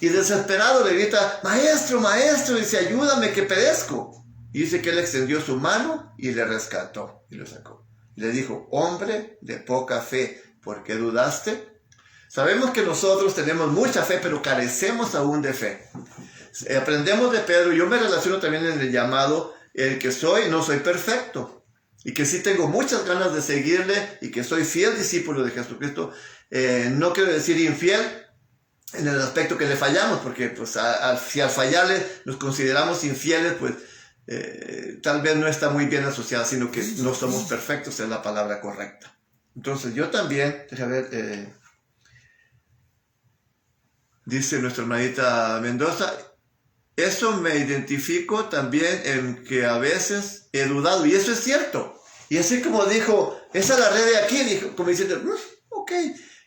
Y desesperado le grita, maestro, maestro, dice, ayúdame que perezco. Y dice que él extendió su mano y le rescató y lo sacó. Le dijo, hombre de poca fe, ¿por qué dudaste? Sabemos que nosotros tenemos mucha fe, pero carecemos aún de fe. Aprendemos de Pedro, yo me relaciono también en el llamado, el que no soy perfecto, y que sí tengo muchas ganas de seguirle, y que soy fiel discípulo de Jesucristo. No quiero decir infiel en el aspecto que le fallamos, porque pues, si al fallarle nos consideramos infieles, pues tal vez no está muy bien asociada, sino que no somos perfectos, es la palabra correcta. Entonces yo también, déjame ver, dice nuestra hermanita Mendoza, eso me identifico también en que a veces he dudado, y eso es cierto. Y así como dijo, esa la red de aquí, dijo, como diciendo, ok,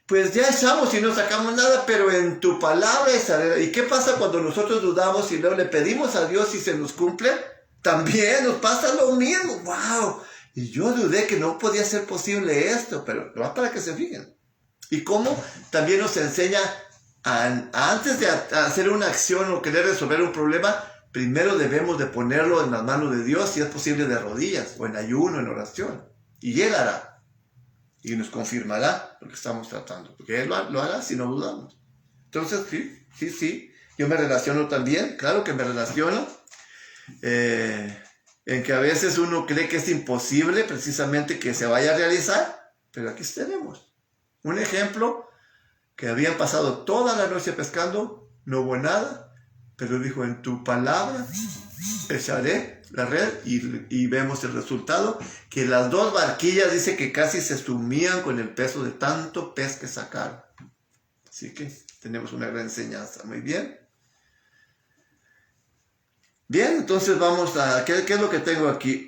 pues ya echamos y no sacamos nada, pero en tu palabra esa. ¿Y qué pasa cuando nosotros dudamos y luego le pedimos a Dios y se nos cumple? También nos pasa lo mismo, wow. Y yo dudé que no podía ser posible esto, pero no para que se fijen. Y cómo también nos enseña antes de hacer una acción o querer resolver un problema, primero debemos de ponerlo en las manos de Dios, si es posible de rodillas, o en ayuno, en oración. Y Él hará. Y nos confirmará lo que estamos tratando. Porque Él lo hará si no dudamos. Entonces, sí. Yo me relaciono también. Claro que me relaciono. En que a veces uno cree que es imposible precisamente que se vaya a realizar. Pero aquí tenemos un ejemplo que habían pasado toda la noche pescando. No hubo nada. Pero dijo, en tu palabra echaré la red y vemos el resultado, que las dos barquillas dice que casi se sumían con el peso de tanto pez que sacaron. Así que tenemos una gran enseñanza. Muy bien. Bien, entonces vamos a... ¿Qué es lo que tengo aquí?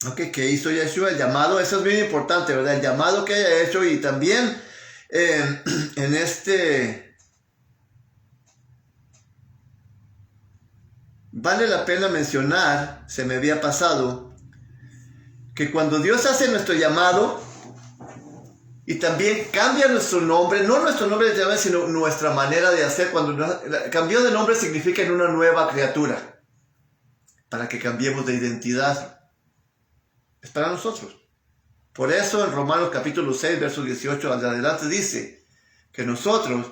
Ok, ¿qué hizo Yeshua? El llamado, eso es muy importante, ¿verdad? El llamado que haya hecho y también en este... Vale la pena mencionar, se me había pasado, que cuando Dios hace nuestro llamado y también cambia nuestro nombre, no nuestro nombre de llamado, sino nuestra manera de hacer, cuando cambió de nombre significa en una nueva criatura, para que cambiemos de identidad. Es para nosotros. Por eso en Romanos capítulo 6, verso 18 al adelante dice que nosotros,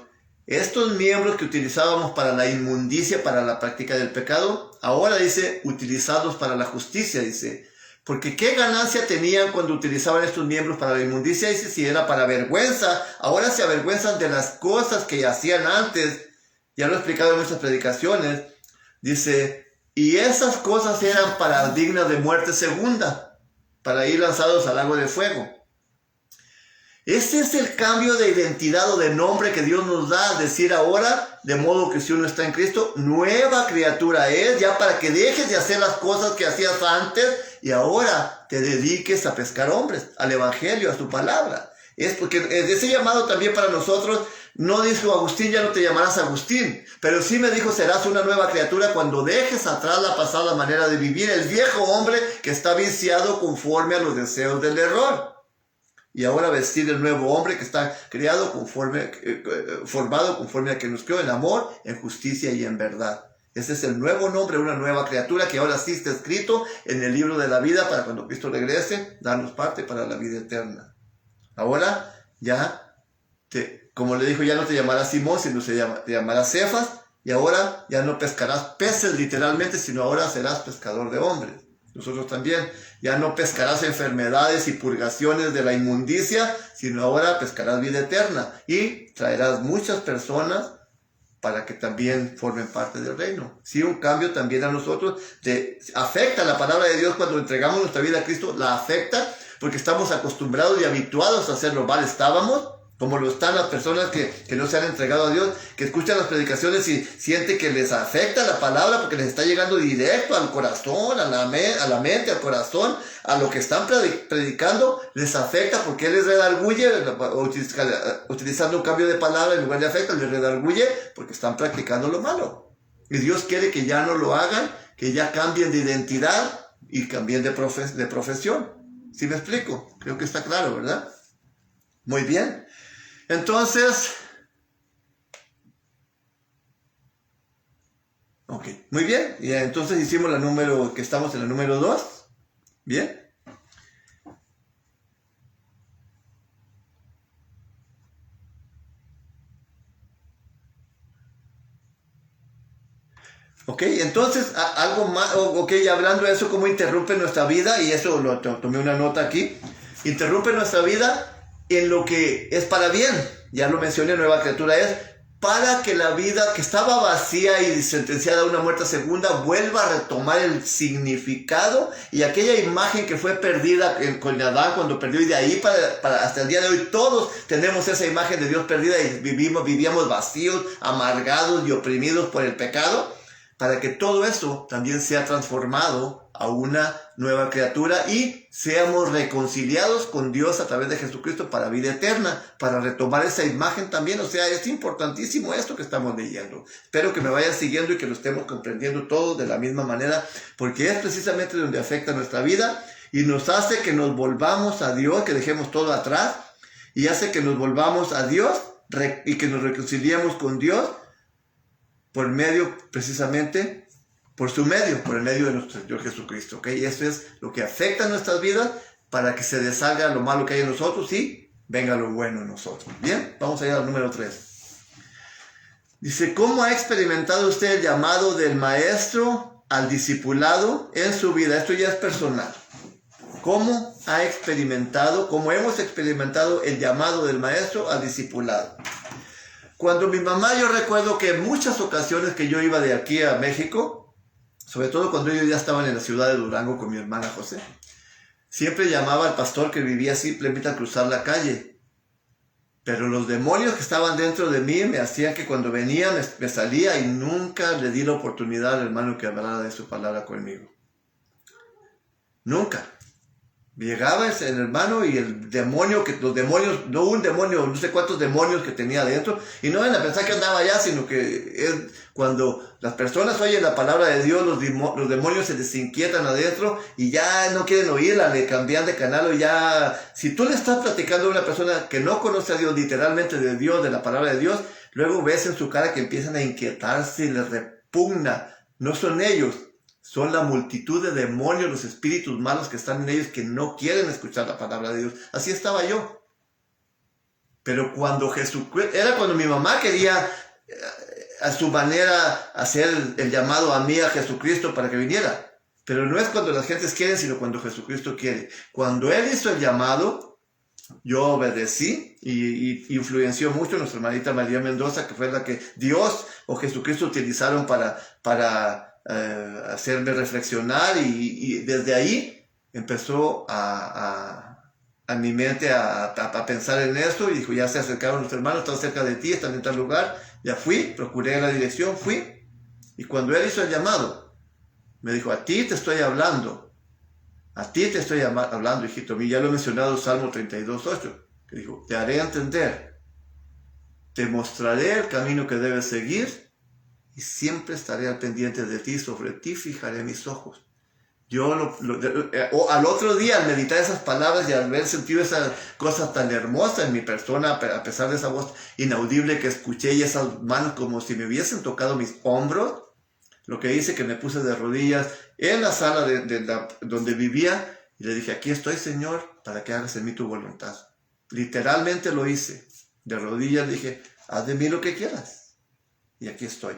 estos miembros que utilizábamos para la inmundicia, para la práctica del pecado, ahora dice, utilizados para la justicia, dice. Porque qué ganancia tenían cuando utilizaban estos miembros para la inmundicia, dice, si era para vergüenza, ahora se avergüenzan de las cosas que hacían antes. Ya lo he explicado en nuestras predicaciones. Dice, y esas cosas eran para dignas de muerte segunda, para ir lanzados al lago de fuego. Ese es el cambio de identidad o de nombre que Dios nos da, decir ahora, de modo que si uno está en Cristo, nueva criatura es, ya para que dejes de hacer las cosas que hacías antes y ahora te dediques a pescar hombres, al evangelio, a su palabra. Es porque ese llamado también para nosotros, no dijo Agustín, ya no te llamarás Agustín, pero sí me dijo, serás una nueva criatura cuando dejes atrás la pasada manera de vivir, el viejo hombre que está viciado conforme a los deseos del error. Y ahora vestir el nuevo hombre que está creado formado conforme a que nos creó en amor, en justicia y en verdad. Ese es el nuevo nombre, una nueva criatura que ahora sí está escrito en el libro de la vida para cuando Cristo regrese, darnos parte para la vida eterna. Ahora ya, como le dijo, ya no te llamarás Simón, sino te llamarás Cefas, y ahora ya no pescarás peces literalmente, sino ahora serás pescador de hombres. Nosotros también, ya no pescarás enfermedades y purgaciones de la inmundicia, sino ahora pescarás vida eterna y traerás muchas personas para que también formen parte del reino. Sí, un cambio también a nosotros, afecta la palabra de Dios cuando entregamos nuestra vida a Cristo, la afecta porque estamos acostumbrados y habituados a hacerlo mal. Estábamos, como lo están las personas que no se han entregado a Dios, que escuchan las predicaciones y sienten que les afecta la palabra porque les está llegando directo al corazón, a la mente, al corazón, a lo que están predicando, les afecta porque les redarguye, utilizando un cambio de palabra en lugar de afecta, les redarguye porque están practicando lo malo. Y Dios quiere que ya no lo hagan, que ya cambien de identidad y cambien de profesión. ¿Sí me explico? Creo que está claro, ¿verdad? Muy bien. Entonces, ok, muy bien. Y entonces hicimos estamos en la número 2. Bien. Ok, entonces, algo más, ok, hablando de eso, cómo interrumpe nuestra vida, y eso lo tomé una nota aquí, interrumpe nuestra vida en lo que es para bien, ya lo mencioné, nueva criatura es, para que la vida que estaba vacía y sentenciada a una muerte segunda vuelva a retomar el significado y aquella imagen que fue perdida con Adán cuando perdió, y de ahí para hasta el día de hoy todos tenemos esa imagen de Dios perdida y vivíamos vacíos, amargados y oprimidos por el pecado, para que todo eso también sea transformado a una nueva criatura y seamos reconciliados con Dios a través de Jesucristo para vida eterna, para retomar esa imagen también. O sea, es importantísimo esto que estamos leyendo. Espero que me vayan siguiendo y que lo estemos comprendiendo todos de la misma manera, porque es precisamente donde afecta nuestra vida y nos hace que nos volvamos a Dios, que dejemos todo atrás, y hace que nos volvamos a Dios y que nos reconciliemos con Dios por medio, precisamente, por el medio de nuestro Señor Jesucristo, ¿ok? Y eso es lo que afecta a nuestras vidas, para que se deshaga lo malo que hay en nosotros y venga lo bueno en nosotros. Bien, vamos a ir al número 3. Dice, ¿cómo ha experimentado usted el llamado del maestro al discipulado en su vida? Esto ya es personal. ¿Cómo hemos experimentado el llamado del maestro al discipulado? Cuando mi mamá, yo recuerdo que en muchas ocasiones que yo iba de aquí a México, sobre todo cuando yo ya estaba en la ciudad de Durango con mi hermana José, siempre llamaba al pastor que vivía simplemente a cruzar la calle. Pero los demonios que estaban dentro de mí me hacían que cuando venía me salía y nunca le di la oportunidad al hermano que hablara de su palabra conmigo. Nunca. Llegaba el hermano y el demonio, no sé cuántos demonios que tenía adentro, y no van a pensar que andaba allá, sino que cuando las personas oyen la palabra de Dios, los demonios se les inquietan adentro y ya no quieren oírla, le cambian de canal o ya... Si tú le estás platicando a una persona que no conoce a Dios, literalmente de Dios, de la palabra de Dios, luego ves en su cara que empiezan a inquietarse y les repugna. No son ellos. Son la multitud de demonios, los espíritus malos que están en ellos que no quieren escuchar la palabra de Dios. Así estaba yo. Pero cuando cuando mi mamá quería a su manera hacer el llamado a mí, a Jesucristo, para que viniera. Pero no es cuando las gentes quieren, sino cuando Jesucristo quiere. Cuando Él hizo el llamado, yo obedecí y influenció mucho a nuestra hermanita María Mendoza, que fue la que Dios o Jesucristo utilizaron para hacerme reflexionar y desde ahí empezó a mi mente a pensar en esto y dijo, ya se acercaron los hermanos, están cerca de ti, están en tal lugar, ya fui, procuré la dirección, fui, y cuando Él hizo el llamado, me dijo, a ti te estoy hablando, hijito mío, ya lo he mencionado, Salmo 32:8, que dijo, te haré entender, te mostraré el camino que debes seguir, y siempre estaré al pendiente de ti, sobre ti fijaré mis ojos. Yo al otro día, al meditar esas palabras y al haber sentido esa cosa tan hermosa en mi persona, a pesar de esa voz inaudible que escuché y esas manos como si me hubiesen tocado mis hombros, lo que hice que me puse de rodillas en la sala donde vivía y le dije, aquí estoy, Señor, para que hagas en mí tu voluntad. Literalmente lo hice. De rodillas dije, haz de mí lo que quieras. Y aquí estoy,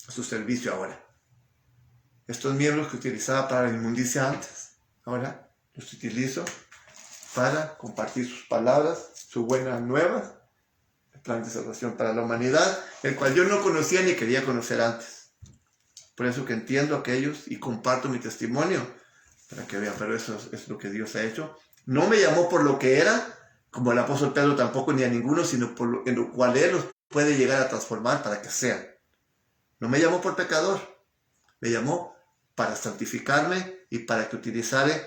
a su servicio ahora. Estos miembros que utilizaba para la inmundicia antes, ahora los utilizo para compartir sus palabras, sus buenas nuevas, el plan de salvación para la humanidad, el cual yo no conocía ni quería conocer antes. Por eso que entiendo a aquellos y comparto mi testimonio, para que vean, pero eso es lo que Dios ha hecho. No me llamó por lo que era, como el apóstol Pedro tampoco, ni a ninguno, sino en lo cual Él los puede llegar a transformar para que sean. No me llamó por pecador, me llamó para santificarme y para utilizarme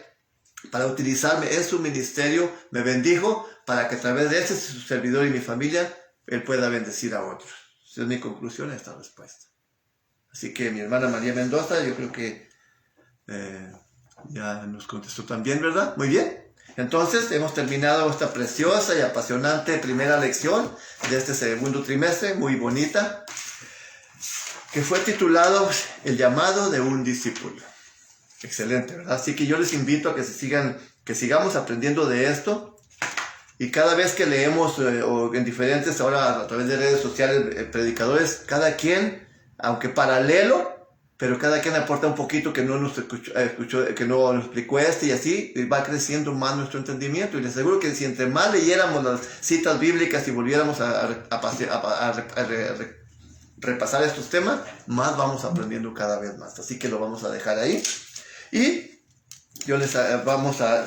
en su ministerio, me bendijo para que a través de su servidor y mi familia, Él pueda bendecir a otros. Esa es mi conclusión a esta respuesta. Así que mi hermana María Mendoza, yo creo que ya nos contestó también, ¿verdad? Muy bien. Entonces, hemos terminado esta preciosa y apasionante primera lección de este segundo trimestre, muy bonita, que fue titulado El llamado de un discípulo. Excelente, ¿verdad? Así que yo les invito a que sigamos aprendiendo de esto. Y cada vez que leemos, o en diferentes, ahora a través de redes sociales, predicadores, cada quien, aunque paralelo, pero cada quien aporta un poquito que no nos escuchó, que no nos explicó y así va creciendo más nuestro entendimiento. Y les aseguro que si entre más leyéramos las citas bíblicas y volviéramos a repasar estos temas, más vamos aprendiendo cada vez más. Así que lo vamos a dejar ahí. Y yo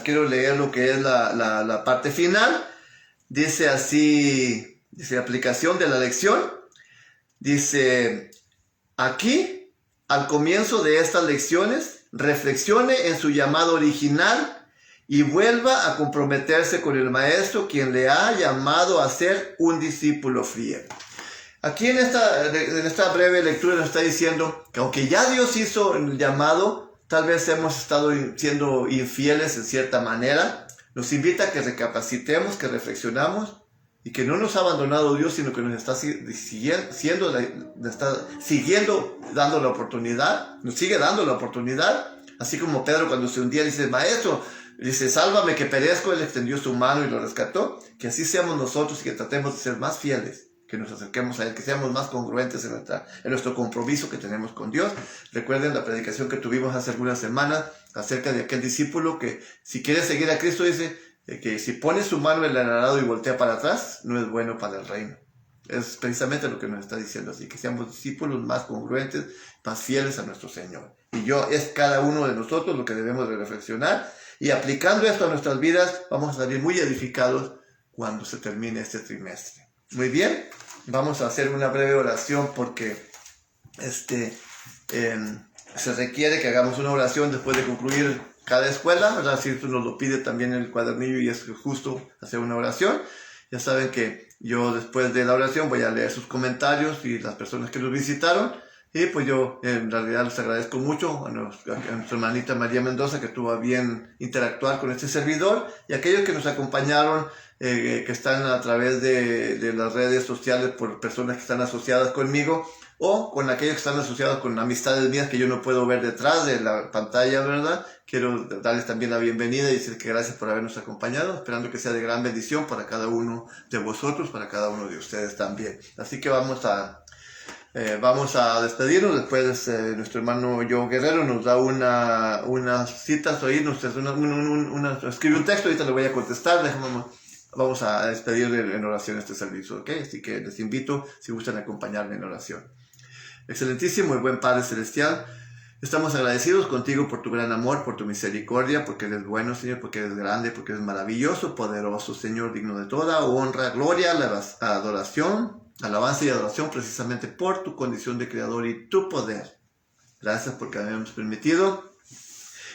quiero leer lo que es la parte final. Dice así, dice aplicación de la lección. Dice, aquí, al comienzo de estas lecciones, reflexione en su llamado original y vuelva a comprometerse con el maestro, quien le ha llamado a ser un discípulo fiel. Aquí en esta breve lectura nos está diciendo que aunque ya Dios hizo el llamado, tal vez hemos estado siendo infieles en cierta manera. Nos invita a que recapacitemos, que reflexionamos y que no nos ha abandonado Dios, sino que nos está siguiendo dando la oportunidad, nos sigue dando la oportunidad. Así como Pedro cuando se hundía dice, maestro, dice, sálvame que perezco, Él extendió su mano y lo rescató. Que así seamos nosotros y que tratemos de ser más fieles, que nos acerquemos a Él, que seamos más congruentes en nuestro compromiso que tenemos con Dios. Recuerden la predicación que tuvimos hace algunas semanas acerca de aquel discípulo que si quiere seguir a Cristo dice que si pone su mano en el arado y voltea para atrás, no es bueno para el reino. Es precisamente lo que nos está diciendo, así que seamos discípulos más congruentes, más fieles a nuestro Señor. Y es cada uno de nosotros lo que debemos de reflexionar, y aplicando esto a nuestras vidas, vamos a salir muy edificados cuando se termine este trimestre. Muy bien, vamos a hacer una breve oración porque se requiere que hagamos una oración después de concluir cada escuela, ¿verdad? Si tú nos lo pide también en el cuadernillo y es justo hacer una oración. Ya saben que yo después de la oración voy a leer sus comentarios y las personas que nos visitaron. Y pues yo en realidad les agradezco mucho a nuestra hermanita María Mendoza, que tuvo a bien interactuar con este servidor, y a aquellos que nos acompañaron, que están a través de las redes sociales por personas que están asociadas conmigo, o con aquellos que están asociados con amistades mías que yo no puedo ver detrás de la pantalla, ¿verdad? Quiero darles también la bienvenida y decir que gracias por habernos acompañado, esperando que sea de gran bendición para cada uno de vosotros, para cada uno de ustedes también. Así que vamos a despedirnos. Después nuestro hermano Joe Guerrero nos da unas citas ahí, escribe un texto, ahorita le voy a contestar. Vamos a despedir en oración este servicio, ¿ok? Así que les invito, si gustan, a acompañarme en oración. Excelentísimo y buen Padre Celestial, estamos agradecidos contigo por tu gran amor, por tu misericordia, porque eres bueno, Señor, porque eres grande, porque eres maravilloso, poderoso, Señor, digno de toda honra, gloria, adoración, alabanza y adoración, precisamente por tu condición de creador y tu poder. Gracias porque habíamos permitido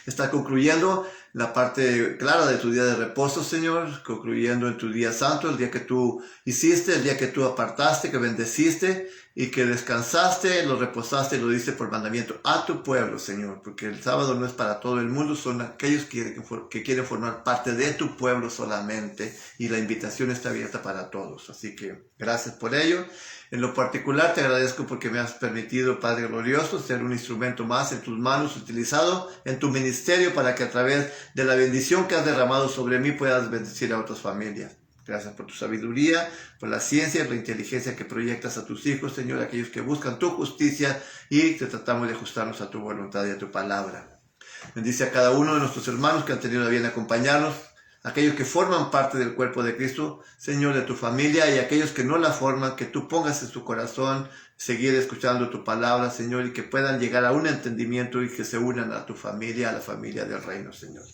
estar concluyendo la parte clara de tu día de reposo, Señor, concluyendo en tu día santo, el día que tú hiciste, el día que tú apartaste, que bendeciste y que descansaste, lo reposaste y lo diste por mandamiento a tu pueblo, Señor, porque el sábado no es para todo el mundo, son aquellos que quieren formar parte de tu pueblo solamente, y la invitación está abierta para todos. Así que gracias por ello. En lo particular te agradezco porque me has permitido, Padre glorioso, ser un instrumento más en tus manos, utilizado en tu ministerio para que a través de la bendición que has derramado sobre mí puedas bendecir a otras familias. Gracias por tu sabiduría, por la ciencia y la inteligencia que proyectas a tus hijos, Señor, aquellos que buscan tu justicia, y te tratamos de ajustarnos a tu voluntad y a tu palabra. Bendice a cada uno de nuestros hermanos que han tenido la bien de acompañarnos, aquellos que forman parte del cuerpo de Cristo, Señor, de tu familia, y aquellos que no la forman, que tú pongas en su corazón seguir escuchando tu palabra, Señor, y que puedan llegar a un entendimiento y que se unan a tu familia, a la familia del reino, Señor.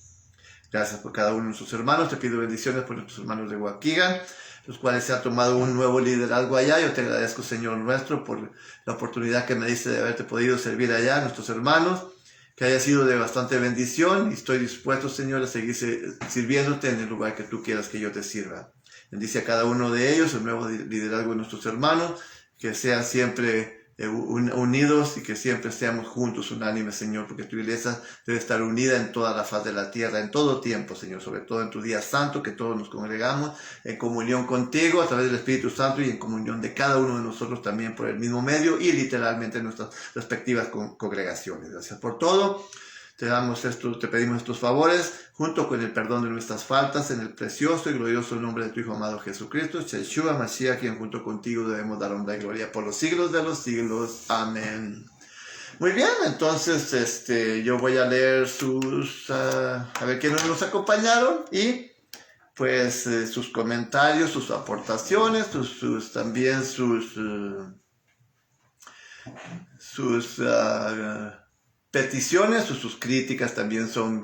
Gracias por cada uno de nuestros hermanos. Te pido bendiciones por nuestros hermanos de Waukegan, los cuales se ha tomado un nuevo liderazgo allá. Yo te agradezco, Señor nuestro, por la oportunidad que me diste de haberte podido servir allá, nuestros hermanos, que haya sido de bastante bendición, y estoy dispuesto, Señor, a seguir sirviéndote en el lugar que tú quieras que yo te sirva. Bendice a cada uno de ellos, el nuevo liderazgo de nuestros hermanos, que sean siempre unidos y que siempre seamos juntos, unánimes, Señor, porque tu iglesia debe estar unida en toda la faz de la tierra, en todo tiempo, Señor, sobre todo en tu día santo, que todos nos congregamos en comunión contigo a través del Espíritu Santo, y en comunión de cada uno de nosotros también por el mismo medio, y literalmente en nuestras respectivas congregaciones. Gracias por todo. Te pedimos estos favores, junto con el perdón de nuestras faltas, en el precioso y glorioso nombre de tu Hijo amado Jesucristo, Yeshua Mashiach, quien junto contigo debemos dar honra y gloria por los siglos de los siglos. Amén. Muy bien, entonces yo voy a leer a ver quiénes nos acompañaron, y pues sus comentarios, sus aportaciones, también sus peticiones o sus críticas también son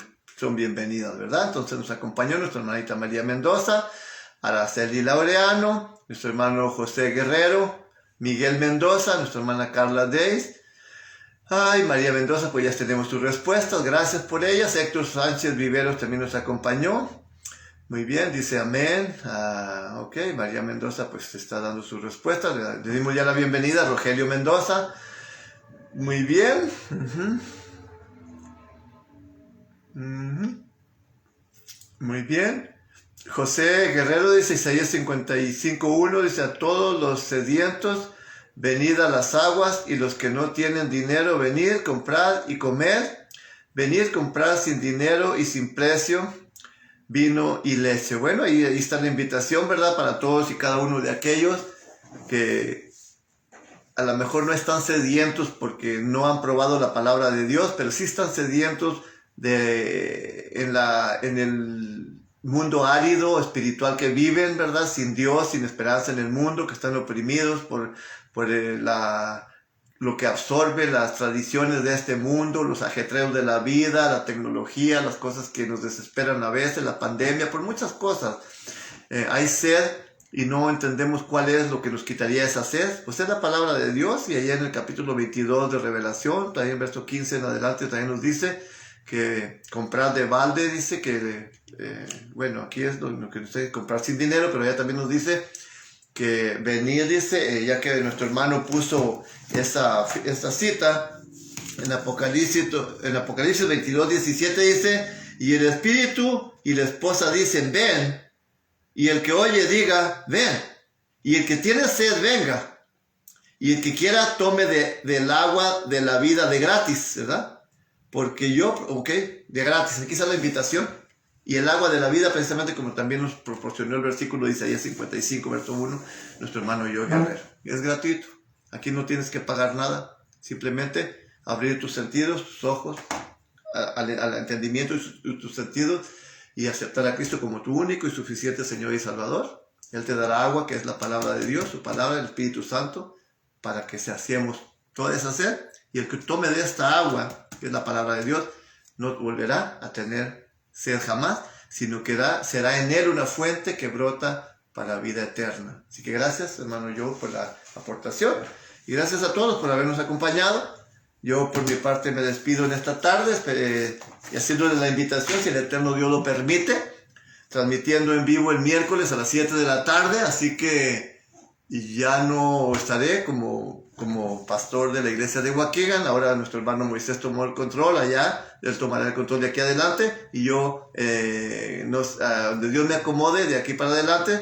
bienvenidas, ¿verdad? Entonces nos acompañó nuestra hermanita María Mendoza, Araceli Laureano, nuestro hermano José Guerrero, Miguel Mendoza, nuestra hermana Carla Deis. Ay, María Mendoza, pues ya tenemos tus respuestas, gracias por ellas. Héctor Sánchez Viveros también nos acompañó. Muy bien, dice amén. Ok, María Mendoza pues está dando sus respuestas. Le dimos ya la bienvenida a Rogelio Mendoza. Muy bien. Muy bien. José Guerrero dice, Isaías 55:1, dice, a todos los sedientos, venid a las aguas, y los que no tienen dinero, venid, comprad y comed. Venid, comprad sin dinero y sin precio, vino y leche. Bueno, ahí está la invitación, ¿verdad? Para todos y cada uno de aquellos que a lo mejor no están sedientos porque no han probado la palabra de Dios, pero sí están sedientos en el mundo árido espiritual que viven, ¿verdad? Sin Dios, sin esperanza en el mundo, que están oprimidos por lo que absorbe las tradiciones de este mundo, los ajetreos de la vida, la tecnología, las cosas que nos desesperan a veces, la pandemia, por muchas cosas. Hay sed y no entendemos cuál es lo que nos quitaría esa sed. Pues es la palabra de Dios, y allá en el capítulo 22 de Revelación, también en verso 15 en adelante, también nos dice que comprar de balde, dice que, bueno, aquí es lo que nos dice comprar sin dinero, pero allá también nos dice que venir, dice, ya que nuestro hermano puso esta cita en Apocalipsis 22, 17, dice, y el Espíritu y la esposa dicen, ven, y el que oye diga, ven, y el que tiene sed venga, y el que quiera tome del agua de la vida de gratis, ¿verdad? Porque de gratis, aquí está la invitación. Y el agua de la vida, precisamente como también nos proporcionó el versículo de Isaías 55, verso 1, nuestro hermano Joe Guerrero. Es gratuito. Aquí no tienes que pagar nada. Simplemente abrir tus sentidos, tus ojos, al entendimiento y tus sentidos, y aceptar a Cristo como tu único y suficiente Señor y Salvador. Él te dará agua, que es la palabra de Dios, su palabra, el Espíritu Santo, para que saciemos toda esa sed. Y el que tome de esta agua, que es la palabra de Dios, no volverá a tener sed jamás, sino que será en él una fuente que brota para vida eterna. Así que gracias, hermano Joe, por la aportación, y gracias a todos por habernos acompañado. Yo por mi parte me despido en esta tarde, y haciéndole la invitación, si el eterno Dios lo permite, transmitiendo en vivo el miércoles a las 7 de la tarde, así que ya no estaré como pastor de la iglesia de Waukegan. Ahora nuestro hermano Moisés tomó el control allá, él tomará el control de aquí adelante, y yo, donde Dios me acomode de aquí para adelante,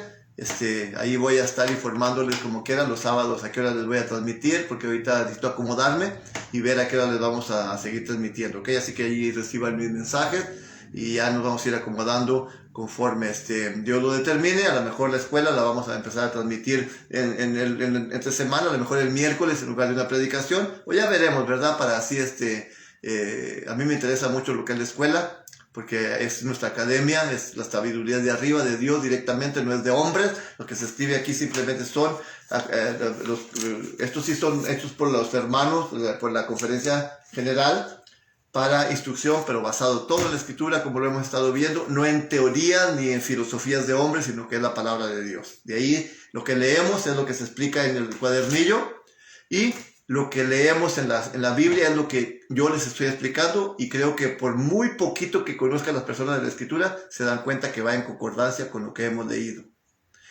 ahí voy a estar informándoles como quieran los sábados a qué hora les voy a transmitir, porque ahorita necesito acomodarme y ver a qué hora les vamos a seguir transmitiendo, ¿ok? Así que ahí reciban mis mensajes y ya nos vamos a ir acomodando conforme Dios lo determine. A lo mejor la escuela la vamos a empezar a transmitir entre semana, a lo mejor el miércoles en lugar de una predicación, o ya veremos, ¿verdad? Para así, a mí me interesa mucho lo que es la escuela, porque es nuestra academia, es la sabiduría de arriba, de Dios directamente, no es de hombres. Lo que se escribe aquí simplemente estos sí son hechos por los hermanos, por la conferencia general, para instrucción, pero basado todo en la escritura, como lo hemos estado viendo, no en teoría ni en filosofías de hombres, sino que es la palabra de Dios. De ahí lo que leemos es lo que se explica en el cuadernillo, y lo que leemos en la Biblia es lo que yo les estoy explicando, y creo que por muy poquito que conozcan las personas de la escritura, se dan cuenta que va en concordancia con lo que hemos leído.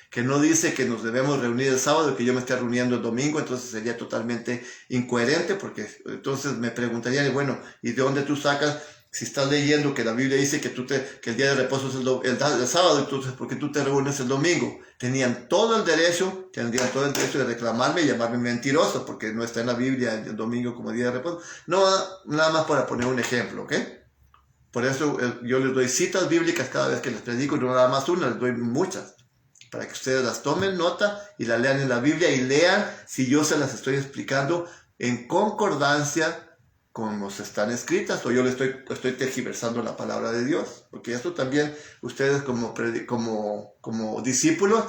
Que no dice que nos debemos reunir el sábado y que yo me esté reuniendo el domingo, entonces sería totalmente incoherente, porque entonces me preguntarían, bueno, ¿y de dónde tú sacas? Si estás leyendo que la Biblia dice que el día de reposo es el sábado, entonces ¿por qué tú te reúnes el domingo? Tendrían todo el derecho de reclamarme y llamarme mentiroso, porque no está en la Biblia el domingo como día de reposo. No, nada más para poner un ejemplo, ¿ok? Por eso yo les doy citas bíblicas cada vez que les predico, no nada más una, les doy muchas, para que ustedes las tomen nota y las lean en la Biblia, y lean si yo se las estoy explicando en concordancia como están escritas, o yo le estoy tergiversando la palabra de Dios, porque esto también ustedes como discípulos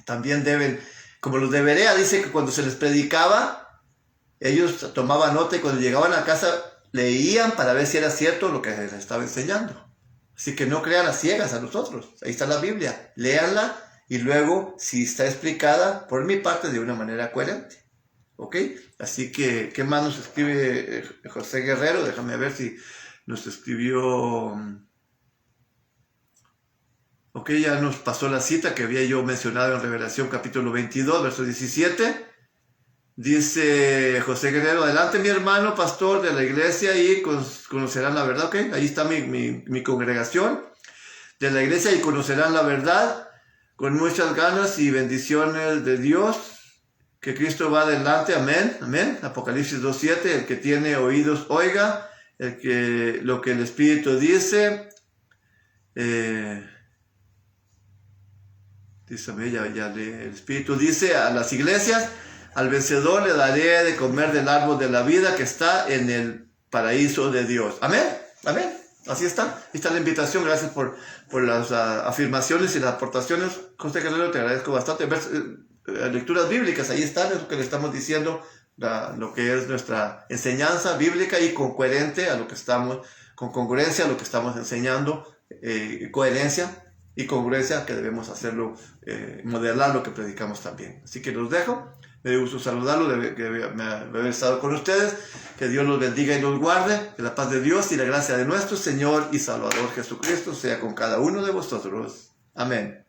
también deben, como los de Berea, dice que cuando se les predicaba, ellos tomaban nota, y cuando llegaban a casa leían para ver si era cierto lo que les estaba enseñando. Así que no crean a ciegas a nosotros, ahí está la Biblia, léanla, y luego si está explicada por mi parte de una manera coherente. ¿Ok? Así que, ¿qué más nos escribe José Guerrero? Déjame ver si nos escribió. Ok, ya nos pasó la cita que había yo mencionado en Revelación capítulo 22, verso 17. Dice José Guerrero: adelante mi hermano pastor de la iglesia, y conocerán la verdad. Ok, ahí está mi congregación de la iglesia, y conocerán la verdad con muchas ganas y bendiciones de Dios. Que Cristo va adelante, amén, amén. Apocalipsis 2:7, el que tiene oídos oiga, lo que el Espíritu dice. Dice, ya lee el Espíritu, dice a las iglesias: al vencedor le daré de comer del árbol de la vida que está en el paraíso de Dios. Amén, amén. Así está. Ahí está la invitación. Gracias por las afirmaciones y las aportaciones. José Guerrero, te agradezco bastante. Lecturas bíblicas, ahí están, es lo que le estamos diciendo, lo que es nuestra enseñanza bíblica, y con congruencia a lo que estamos enseñando, coherencia y congruencia, que debemos hacerlo, modelar lo que predicamos también. Así que los dejo. Me dio gusto saludarlo, de haber estado con ustedes. Que Dios los bendiga y los guarde. Que la paz de Dios y la gracia de nuestro Señor y Salvador Jesucristo sea con cada uno de vosotros. Amén.